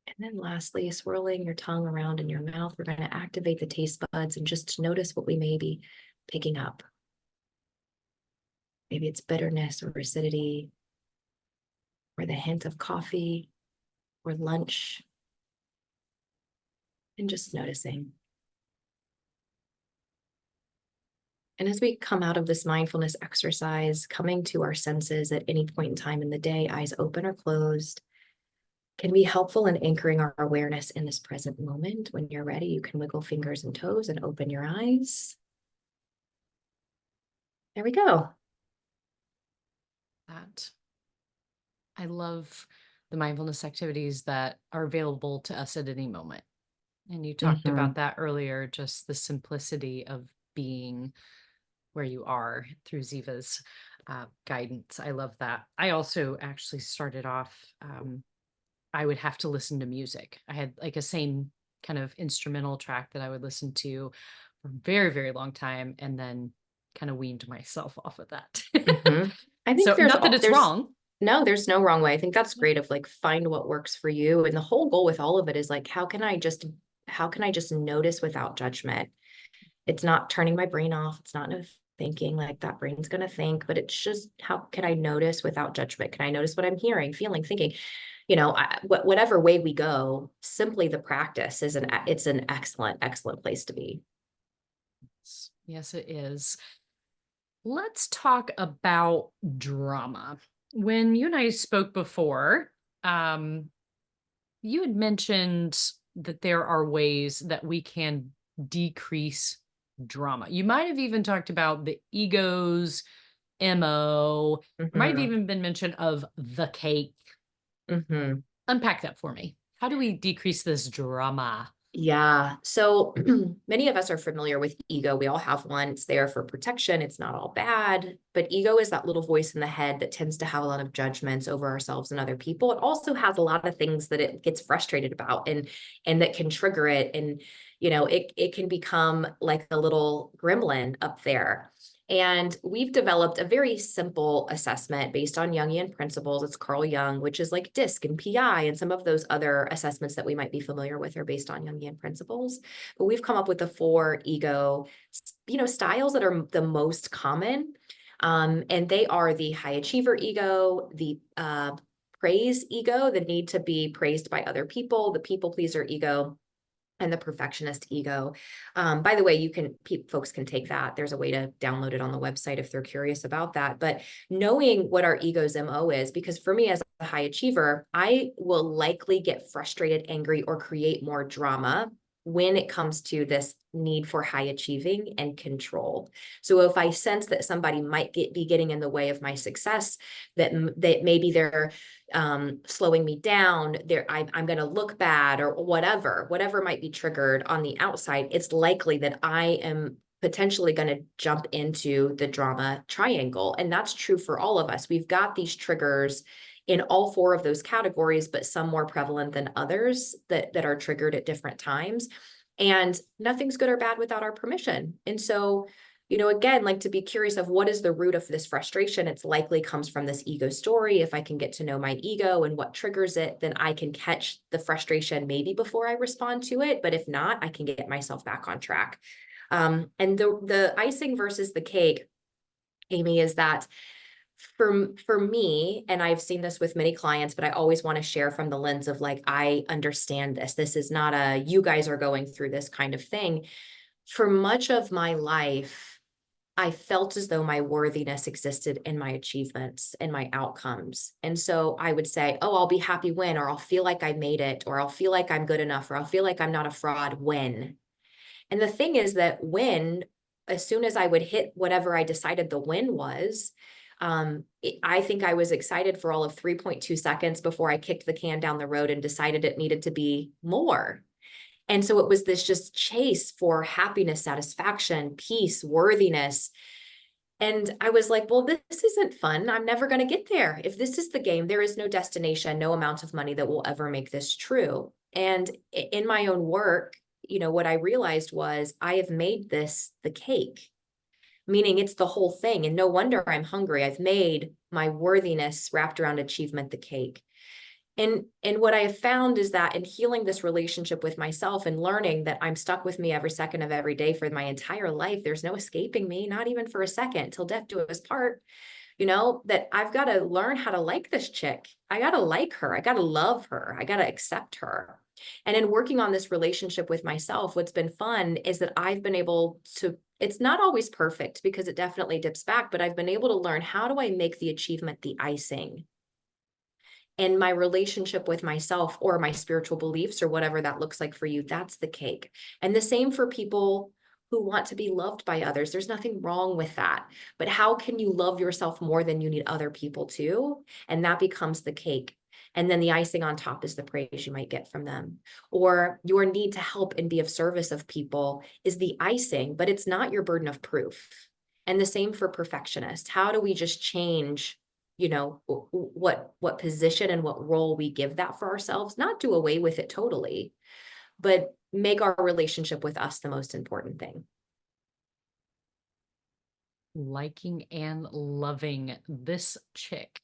Speaker 2: And then lastly, swirling your tongue around in your mouth, we're going to activate the taste buds and just notice what we may be picking up. Maybe it's bitterness or acidity, or the hint of coffee or lunch. And just noticing. And as we come out of this mindfulness exercise, coming to our senses at any point in time in the day, eyes open or closed, can be helpful in anchoring our awareness in this present moment. When you're ready, you can wiggle fingers and toes and open your eyes. There we go.
Speaker 1: That I love the mindfulness activities that are available to us at any moment. And you talked about that earlier, just the simplicity of being where you are through Ziva's guidance. I love that. I also actually started off, I would have to listen to music. I had like a same kind of instrumental track that I would listen to for a very, very long time, and then kind of weaned myself off of that.
Speaker 2: I think
Speaker 1: So not that it's wrong.
Speaker 2: No, there's no wrong way. I think that's great of like, find what works for you. And the whole goal with all of it is like, how can I just notice without judgment? It's not turning my brain off. It's not no thinking, like that brain's going to think, but it's just, how can I notice without judgment? Can I notice what I'm hearing, feeling, thinking? You know, whatever way we go, simply the practice is it's an excellent, excellent place to be.
Speaker 1: Yes, it is. Let's talk about drama. When you and I spoke before, you had mentioned that there are ways that we can decrease drama. You might have even talked about the ego's MO. Might have even been mention of the cake. Unpack that for me. How do we decrease this drama?
Speaker 2: Yeah. So many of us are familiar with ego. We all have one. It's there for protection. It's not all bad, but ego is that little voice in the head that tends to have a lot of judgments over ourselves and other people. It also has a lot of things that it gets frustrated about and that can trigger it. And, you know, it can become like a little gremlin up there. And we've developed a very simple assessment based on Jungian principles. It's Carl Jung, which is like DISC and PI, and some of those other assessments that we might be familiar with are based on Jungian principles. But we've come up with the 4 ego, styles that are the most common. And they are the high achiever ego, the praise ego, the need to be praised by other people, the people pleaser ego, and the perfectionist ego. By the way, folks can take that. There's a way to download it on the website if they're curious about that. But knowing what our ego's MO is, because for me as a high achiever, I will likely get frustrated, angry, or create more drama when it comes to this need for high achieving and control. So if I sense that somebody might be getting in the way of my success, that maybe they're slowing me down, I'm going to look bad or whatever might be triggered on the outside, it's likely that I am potentially going to jump into the drama triangle. And that's true for all of us. We've got these triggers in all 4 of those categories, but some more prevalent than others that are triggered at different times. And nothing's good or bad without our permission. And so, again, like to be curious of what is the root of this frustration. It's likely comes from this ego story. If I can get to know my ego and what triggers it, then I can catch the frustration maybe before I respond to it. But if not, I can get myself back on track. And the icing versus the cake, Amy, is that for me, and I've seen this with many clients, but I always want to share from the lens of like, I understand this. This is not a, you guys are going through this kind of thing. For much of my life, I felt as though my worthiness existed in my achievements and my outcomes. And so I would say, oh, I'll be happy when, or I'll feel like I made it, or I'll feel like I'm good enough, or I'll feel like I'm not a fraud when. And the thing is that when, as soon as I would hit whatever I decided the win was, I think I was excited for all of 3.2 seconds before I kicked the can down the road and decided it needed to be more. And so it was this just chase for happiness, satisfaction, peace, worthiness. And I was like, well, this isn't fun. I'm never going to get there. If this is the game, there is no destination, no amount of money that will ever make this true. And in my own work, what I realized was I have made this the cake, meaning it's the whole thing. And no wonder I'm hungry. I've made my worthiness wrapped around achievement the cake. And what I have found is that in healing this relationship with myself and learning that I'm stuck with me every second of every day for my entire life, there's no escaping me, not even for a second, till death do us part, that I've got to learn how to like this chick. I got to like her. I got to love her. I got to accept her. And in working on this relationship with myself, what's been fun is that I've been able to, it's not always perfect because it definitely dips back, but I've been able to learn, how do I make the achievement the icing? And my relationship with myself or my spiritual beliefs or whatever that looks like for you, that's the cake. And the same for people who want to be loved by others. There's nothing wrong with that. But how can you love yourself more than you need other people to? And that becomes the cake. And then the icing on top is the praise you might get from them. Or your need to help and be of service of people is the icing, but it's not your burden of proof. And the same for perfectionists. How do we just change what position and what role we give that for ourselves, not do away with it totally, but make our relationship with us the most important thing.
Speaker 1: Liking and loving this chick.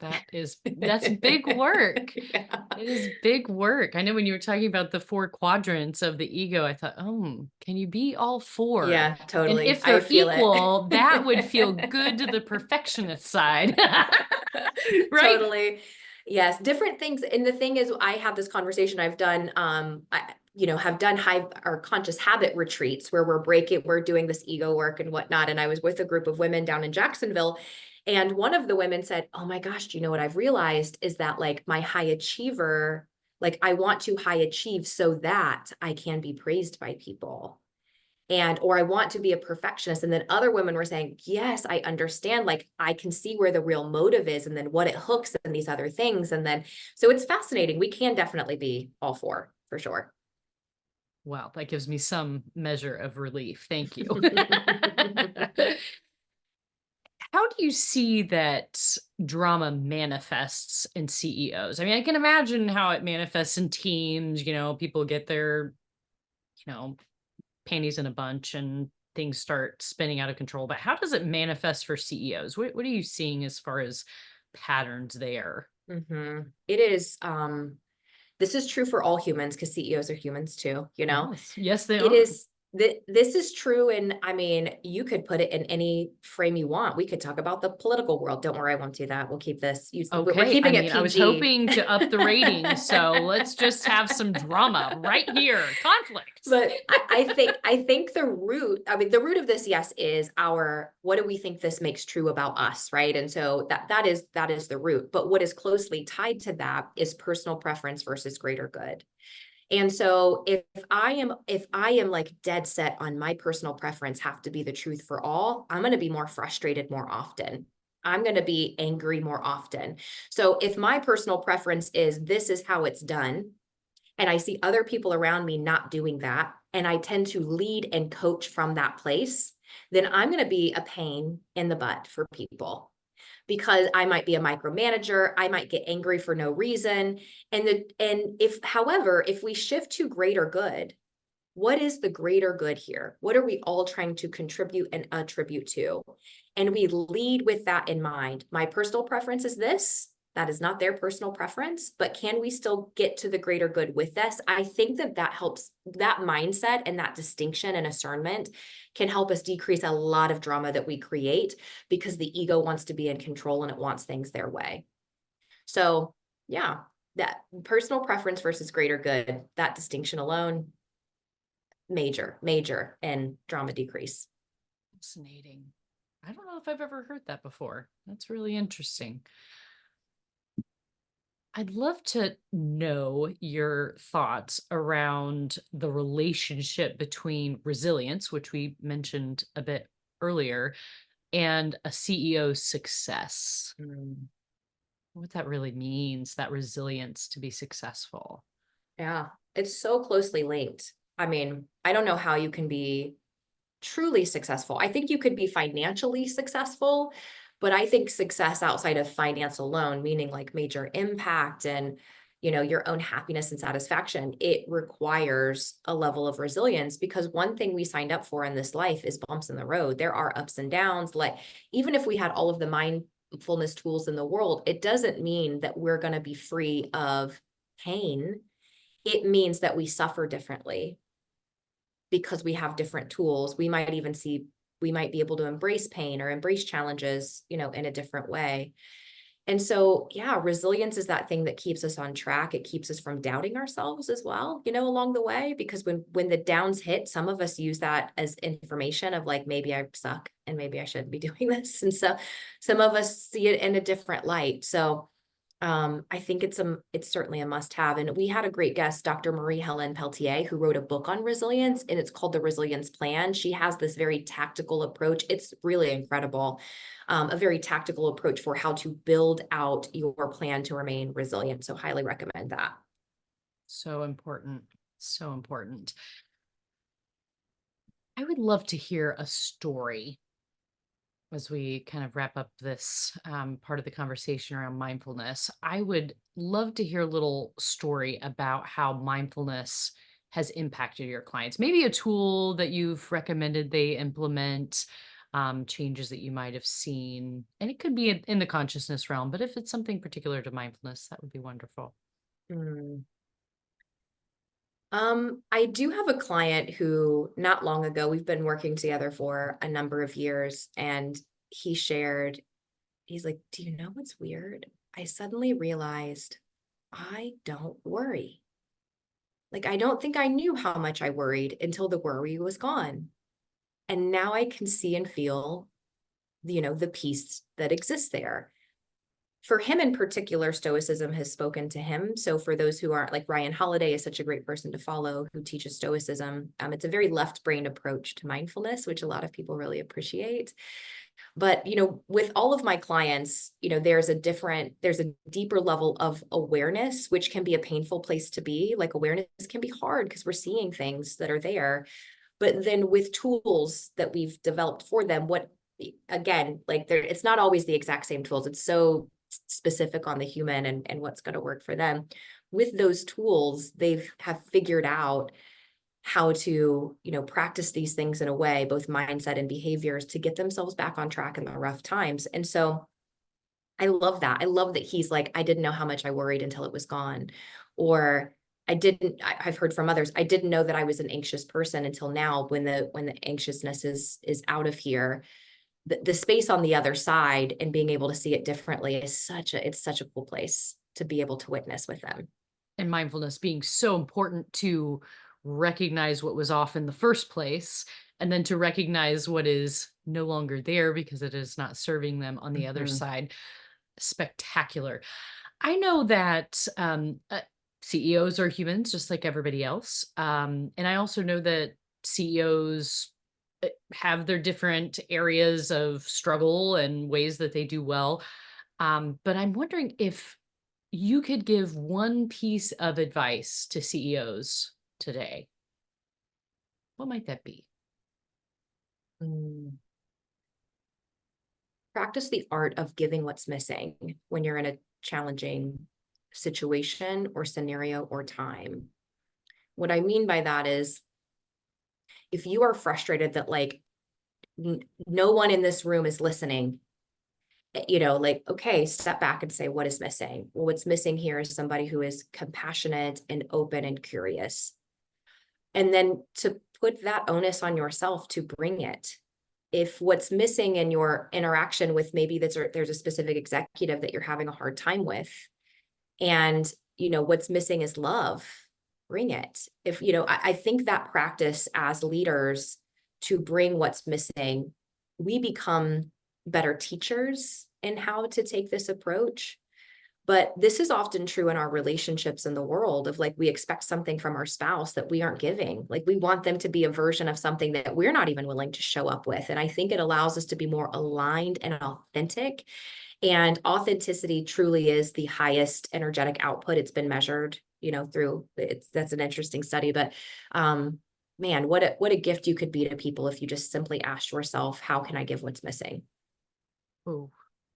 Speaker 1: That's big work.
Speaker 2: Yeah.
Speaker 1: It is big work. I know when you were talking about the 4 quadrants of the ego, I thought, oh, can you be all 4?
Speaker 2: Yeah,
Speaker 1: And
Speaker 2: totally.
Speaker 1: if
Speaker 2: I
Speaker 1: they're
Speaker 2: feel
Speaker 1: equal,
Speaker 2: it.
Speaker 1: that would feel good to the perfectionist side. Right?
Speaker 2: Totally. Yes. Different things. And the thing is, I have this conversation I've done, have done high or conscious habit retreats where we're doing this ego work and whatnot. And I was with a group of women down in Jacksonville. And one of the women said, oh my gosh, do you know what I've realized is that like my high achiever, like I want to high achieve so that I can be praised by people. Or I want to be a perfectionist. And then other women were saying, yes, I understand. Like I can see where the real motive is and then what it hooks and these other things. And then, so it's fascinating. We can definitely be all 4 for sure.
Speaker 1: Wow, that gives me some measure of relief. Thank you. How do you see that drama manifests in CEOs? I mean, I can imagine how it manifests in teams, people get their, panties in a bunch and things start spinning out of control. But how does it manifest for CEOs? What are you seeing as far as patterns there?
Speaker 2: It is, this is true for all humans because CEOs are humans too,
Speaker 1: Yes, they
Speaker 2: It
Speaker 1: are.
Speaker 2: is this is true. And I mean, you could put it in any frame you want. We could talk about the political world. Don't worry, I won't do that. We'll keep this. We're
Speaker 1: Okay. I
Speaker 2: keeping it
Speaker 1: mean, I was
Speaker 2: PG.
Speaker 1: hoping to up the ratings, so let's just have some drama right here. Conflict.
Speaker 2: But I think the root of this, yes, is what do we think this makes true about us, right? And so that is the root. But what is closely tied to that is personal preference versus greater good. And so if I am like dead set on my personal preference have to be the truth for all, I'm going to be more frustrated more often. I'm going to be angry more often. So if my personal preference is this is how it's done, and I see other people around me not doing that, and I tend to lead and coach from that place, then I'm going to be a pain in the butt for people. Because I might be a micromanager, I might get angry for no reason. However, if we shift to greater good, what is the greater good here? What are we all trying to contribute and attribute to? And we lead with that in mind. My personal preference is this. That is not their personal preference, but can we still get to the greater good with this? I think that helps. That mindset and that distinction and discernment can help us decrease a lot of drama that we create because the ego wants to be in control and it wants things their way. So yeah, that personal preference versus greater good, that distinction alone, major and drama decrease.
Speaker 1: Fascinating. I don't know if I've ever heard that before. That's really interesting. I'd love to know your thoughts around the relationship between resilience, which we mentioned a bit earlier, and a CEO's success.
Speaker 2: Mm.
Speaker 1: What that really means, that resilience to be successful.
Speaker 2: Yeah, it's so closely linked. I mean, I don't know how you can be truly successful. I think you could be financially successful, but I think success outside of finance alone, meaning like major impact and, your own happiness and satisfaction, it requires a level of resilience because one thing we signed up for in this life is bumps in the road. There are ups and downs. Like, even if we had all of the mindfulness tools in the world, it doesn't mean that we're going to be free of pain. It means that we suffer differently because we have different tools. We might be able to embrace pain or embrace challenges, in a different way. And so, yeah, resilience is that thing that keeps us on track. It keeps us from doubting ourselves as well, along the way, because when the downs hit, some of us use that as information of like, maybe I suck and maybe I shouldn't be doing this. And so some of us see it in a different light. So I think it's certainly a must-have. And we had a great guest, Dr. Marie Helen Peltier, who wrote a book on resilience, and it's called The Resilience Plan. She has this very tactical approach. It's really incredible. A very tactical approach for how to build out your plan to remain resilient. So highly recommend that.
Speaker 1: So important. So important. I would love to hear a story as we kind of wrap up this part of the conversation around mindfulness. I would love to hear a little story about how mindfulness has impacted your clients. Maybe a tool that you've recommended they implement, changes that you might have seen. And it could be in the consciousness realm, but if it's something particular to mindfulness, that would be wonderful.
Speaker 2: Hmm. I do have a client who not long ago, we've been working together for a number of years, and he's like, do you know what's weird? I suddenly realized I don't worry. Like, I don't think I knew how much I worried until the worry was gone. And now I can see and feel, the peace that exists there. For him in particular, Stoicism has spoken to him. So for those who aren't, like, Ryan Holiday is such a great person to follow who teaches Stoicism. It's a very left-brain approach to mindfulness, which a lot of people really appreciate. But, with all of my clients, there's a deeper level of awareness, which can be a painful place to be. Like, awareness can be hard because we're seeing things that are there. But then with tools that we've developed for them, again, like, it's not always the exact same tools. It's so specific on the human and what's going to work for them. With those tools, have figured out how to, practice these things in a way, both mindset and behaviors, to get themselves back on track in the rough times. And so I love that. I love that he's like, I didn't know how much I worried until it was gone. Or I've heard from others, I didn't know that I was an anxious person until now, when the anxiousness is out of here. The space on the other side and being able to see it differently is it's such a cool place to be able to witness with them.
Speaker 1: And mindfulness being so important to recognize what was off in the first place, and then to recognize what is no longer there because it is not serving them on the other
Speaker 2: Mhm.
Speaker 1: side. Spectacular. I know that CEOs are humans just like everybody else. And I also know that CEOs have their different areas of struggle and ways that they do well. But I'm wondering if you could give one piece of advice to CEOs today. What might that be?
Speaker 2: Mm. Practice the art of giving what's missing when you're in a challenging situation or scenario or time. What I mean by that is, if you are frustrated that, like, no one in this room is listening, like, okay, step back and say, what is missing? Well, what's missing here is somebody who is compassionate and open and curious. And then to put that onus on yourself to bring it. If what's missing in your interaction with, maybe there's a specific executive that you're having a hard time with, and what's missing is love, bring it. If I think that practice as leaders, to bring what's missing, we become better teachers in how to take this approach. But this is often true in our relationships in the world of like, we expect something from our spouse that we aren't giving. Like we want them to be a version of something that we're not even willing to show up with. And I think it allows us to be more aligned and authentic. And authenticity truly is the highest energetic output. It's been measured, through that's an interesting study, but man, what a gift you could be to people if you just simply ask yourself, how can I give what's missing?
Speaker 1: Oh,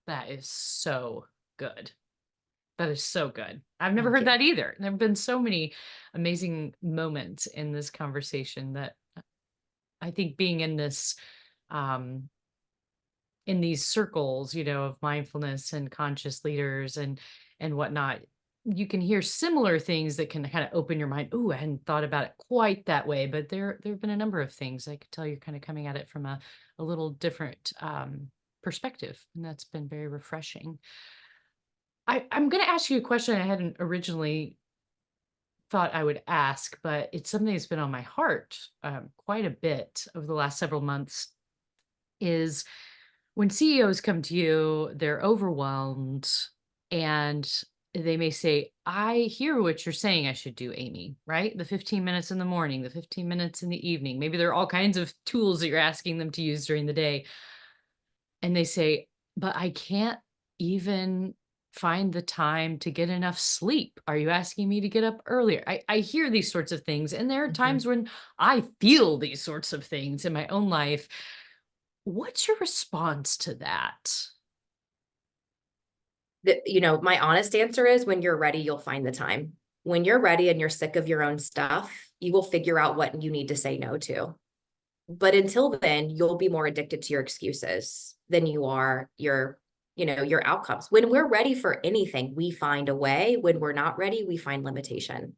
Speaker 1: that is so good. That is so good. I've never
Speaker 2: Thank
Speaker 1: heard
Speaker 2: you.
Speaker 1: that either. There have been so many amazing moments in this conversation that I think being um, in these circles, of mindfulness and conscious leaders and whatnot, you can hear similar things that can kind of open your mind. Oh, I hadn't thought about it quite that way, but there have been a number of things I could tell you're kind of coming at it from a little different perspective, and that's been very refreshing. I'm going to ask you a question I hadn't originally thought I would ask, but it's something that's been on my heart quite a bit over the last several months. Is when CEOs come to you, they're overwhelmed and they may say, I hear what you're saying I should do, Amy, right? The 15 minutes in the morning, the 15 minutes in the evening. Maybe there are all kinds of tools that you're asking them to use during the day. And they say, but I can't even find the time to get enough sleep. Are you asking me to get up earlier? I hear these sorts of things. And there are
Speaker 2: Mhm.
Speaker 1: times when I feel these sorts of things in my own life. What's your response to that?
Speaker 2: My honest answer is when you're ready, you'll find the time. When you're ready and you're sick of your own stuff, you will figure out what you need to say no to. But until then, you'll be more addicted to your excuses than you are your outcomes. When we're ready for anything, we find a way. When we're not ready, we find limitation.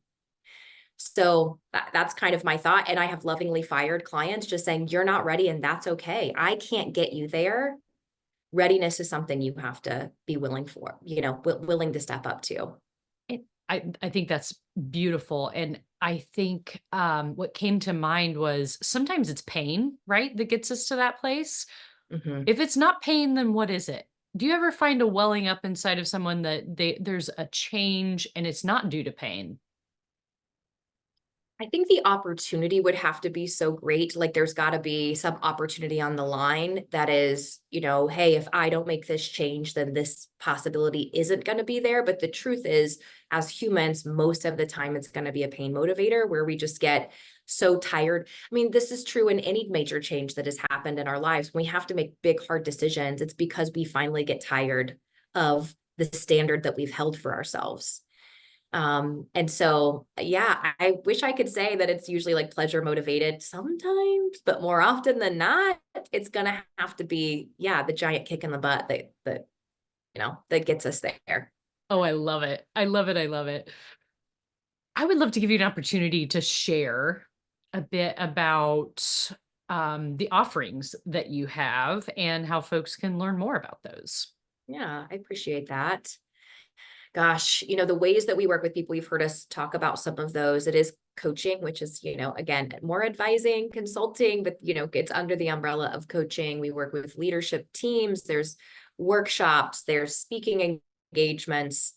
Speaker 2: So that's kind of my thought. And I have lovingly fired clients just saying, you're not ready, and that's okay. I can't get you there. Readiness is something you have to be willing for, willing to step up to.
Speaker 1: I think that's beautiful. And I think what came to mind was sometimes it's pain, right? That gets us to that place.
Speaker 2: Mhm.
Speaker 1: If it's not pain, then what is it? Do you ever find a welling up inside of someone that there's a change and it's not due to pain?
Speaker 2: I think the opportunity would have to be so great. Like there's got to be some opportunity on the line that is, hey, if I don't make this change, then this possibility isn't going to be there. But the truth is, as humans, most of the time it's going to be a pain motivator where we just get so tired. I mean, this is true in any major change that has happened in our lives. When we have to make big, hard decisions, it's because we finally get tired of the standard that we've held for ourselves. And so, yeah, I wish I could say that it's usually like pleasure motivated sometimes, but more often than not, it's going to have to be, yeah, the giant kick in the butt that gets us there.
Speaker 1: Oh, I love it. I love it. I love it. I would love to give you an opportunity to share a bit about the offerings that you have and how folks can learn more about those.
Speaker 2: Yeah, I appreciate that. Gosh, the ways that we work with people, you've heard us talk about some of those. It is coaching, which is, again, more advising, consulting, but, it's under the umbrella of coaching. We work with leadership teams. There's workshops, there's speaking engagements.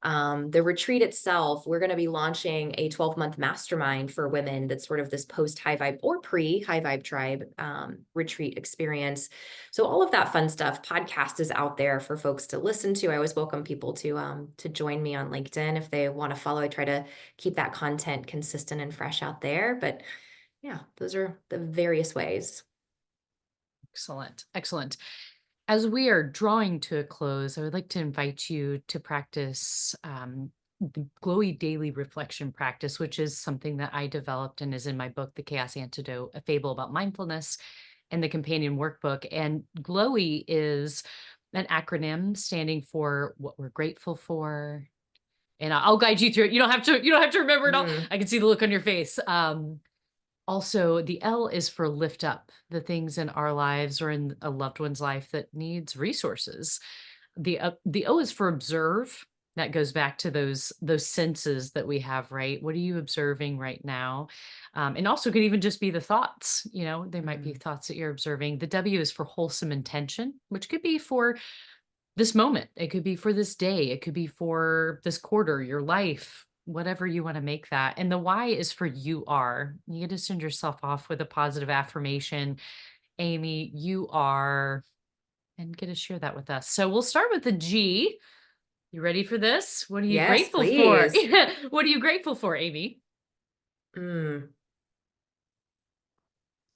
Speaker 2: The retreat itself, we're going to be launching a 12-month mastermind for women that's sort of this post high vibe or pre high vibe tribe retreat experience. So all of that fun stuff, podcast is out there for folks to listen to. I always welcome people to join me on LinkedIn if they want to follow. I try to keep that content consistent and fresh out there. But yeah, those are the various ways.
Speaker 1: Excellent. Excellent. As we are drawing to a close, I would like to invite you to practice the glowy daily reflection practice, which is something that I developed and is in my book, The Chaos Antidote, a fable about mindfulness, and the companion workbook. And glowy is an acronym standing for what we're grateful for. And I'll guide you through it. You don't have to remember it all.
Speaker 2: Mm,
Speaker 1: I can see the look on your face. Also, the L is for lift up the things in our lives or in a loved one's life that needs resources. The O is for observe. That goes back to those senses that we have, right? What are you observing right now? And also could even just be the thoughts. There might be
Speaker 2: mm,
Speaker 1: thoughts that you're observing. The W is for wholesome intention, which could be for this moment. It could be for this day. It could be for this quarter, your life, whatever you want to make that. And the why is for you are. You get to send yourself off with a positive affirmation. Amy, you are, and get to share that with us. So we'll start with the G. You ready for this? What are you
Speaker 2: Yes,
Speaker 1: grateful for?
Speaker 2: please.
Speaker 1: What are you grateful for, Amy?
Speaker 2: Mm.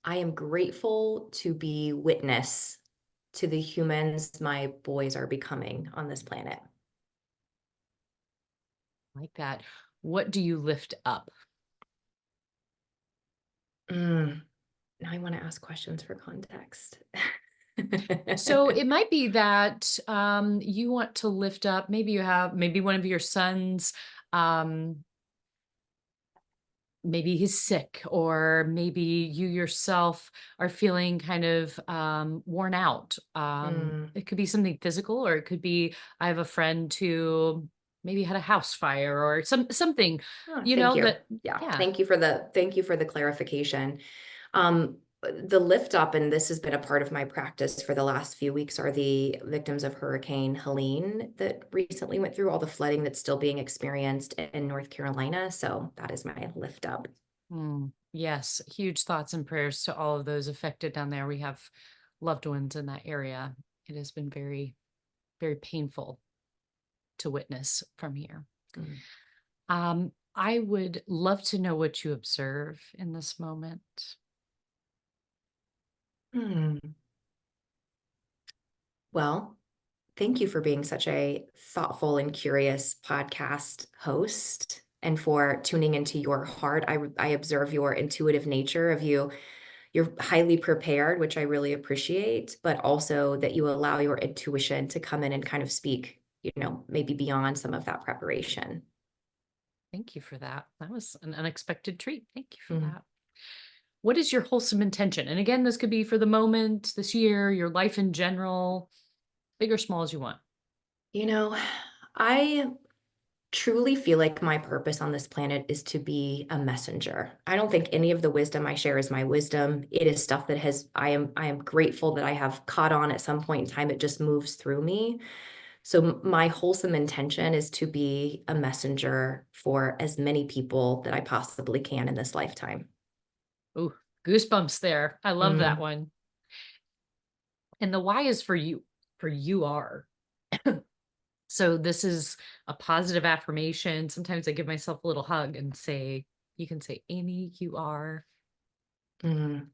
Speaker 2: I am grateful to be witness to the humans my boys are becoming on this planet.
Speaker 1: Like that. What do you lift up?
Speaker 2: Mm. Now I want to ask questions for context.
Speaker 1: So it might be that you want to lift up, maybe you have, maybe one of your sons, um, maybe he's sick, or maybe you yourself are feeling kind of worn out.
Speaker 2: Mm.
Speaker 1: It could be something physical, or it could be, I have a friend who maybe had a house fire or something,
Speaker 2: Oh,
Speaker 1: you
Speaker 2: thank
Speaker 1: know,
Speaker 2: you.
Speaker 1: that,
Speaker 2: Yeah,
Speaker 1: yeah.
Speaker 2: thank you for the clarification. The lift up, and this has been a part of my practice for the last few weeks, are the victims of Hurricane Helene that recently went through all the flooding that's still being experienced in North Carolina. So that is my lift up.
Speaker 1: Yes, huge thoughts and prayers to all of those affected down there. We have loved ones in that area. It has been very, very painful to witness from here.
Speaker 2: Mm.
Speaker 1: I would love to know what you observe in this moment.
Speaker 2: Hmm. Well, thank you for being such a thoughtful and curious podcast host and for tuning into your heart. I observe your intuitive nature of you. You're highly prepared, which I really appreciate, but also that you allow your intuition to come in and kind of speak, maybe beyond some of that preparation.
Speaker 1: Thank you for that. That was an unexpected treat. Thank you for
Speaker 2: Mm.
Speaker 1: that. What is your wholesome intention? And again, this could be for the moment, this year, your life in general, big or small as you want.
Speaker 2: You know, I truly feel like my purpose on this planet is to be a messenger. I don't think any of the wisdom I share is my wisdom. It is stuff that I am grateful that I have caught on at some point in time. It just moves through me. So my wholesome intention is to be a messenger for as many people that I possibly can in this lifetime.
Speaker 1: Ooh, goosebumps there. I love that
Speaker 2: Mm.
Speaker 1: one. And the why is for you, for you are. So this is a positive affirmation. Sometimes I give myself a little hug and say, you can say, Amy, you are.
Speaker 2: Mm.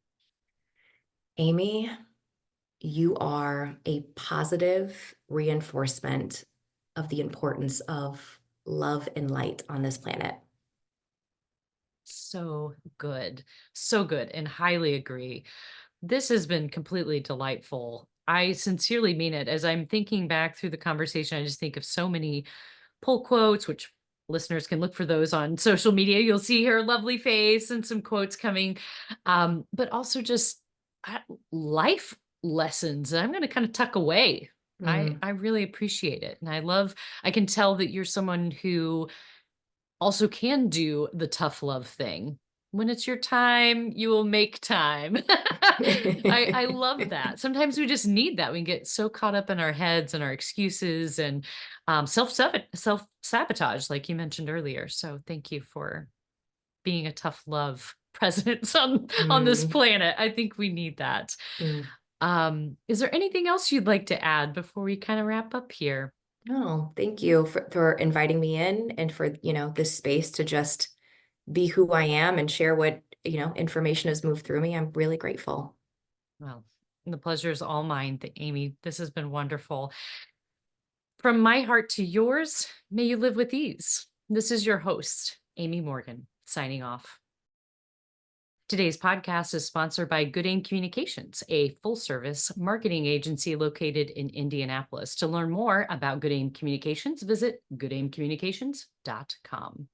Speaker 2: Amy, you are a positive reinforcement of the importance of love and light on this planet.
Speaker 1: So good. So good. And highly agree. This has been completely delightful. I sincerely mean it. As I'm thinking back through the conversation, I just think of so many pull quotes, which listeners can look for those on social media. You'll see her lovely face and some quotes coming, but also just uh, life lessons. And I'm going to kind of tuck away.
Speaker 2: Mm.
Speaker 1: I really appreciate it. And I can tell that you're someone who also can do the tough love thing. When it's your time, you will make time. I love that. Sometimes we just need that. We get so caught up in our heads and our excuses and self-sabotage, like you mentioned earlier. So thank you for being a tough love presence on this
Speaker 2: Mm.
Speaker 1: planet. I think we need that.
Speaker 2: Mm.
Speaker 1: Is there anything else you'd like to add before we kind of wrap up here?
Speaker 2: No, thank you for inviting me in and for, this space to just be who I am and share what, information has moved through me. I'm really grateful.
Speaker 1: Well, the pleasure is all mine, Amy. This has been wonderful. From my heart to yours, may you live with ease. This is your host, Amy Morgan, signing off. Today's podcast is sponsored by Good Aim Communications, a full-service marketing agency located in Indianapolis. To learn more about Good Aim Communications, visit goodaimcommunications.com.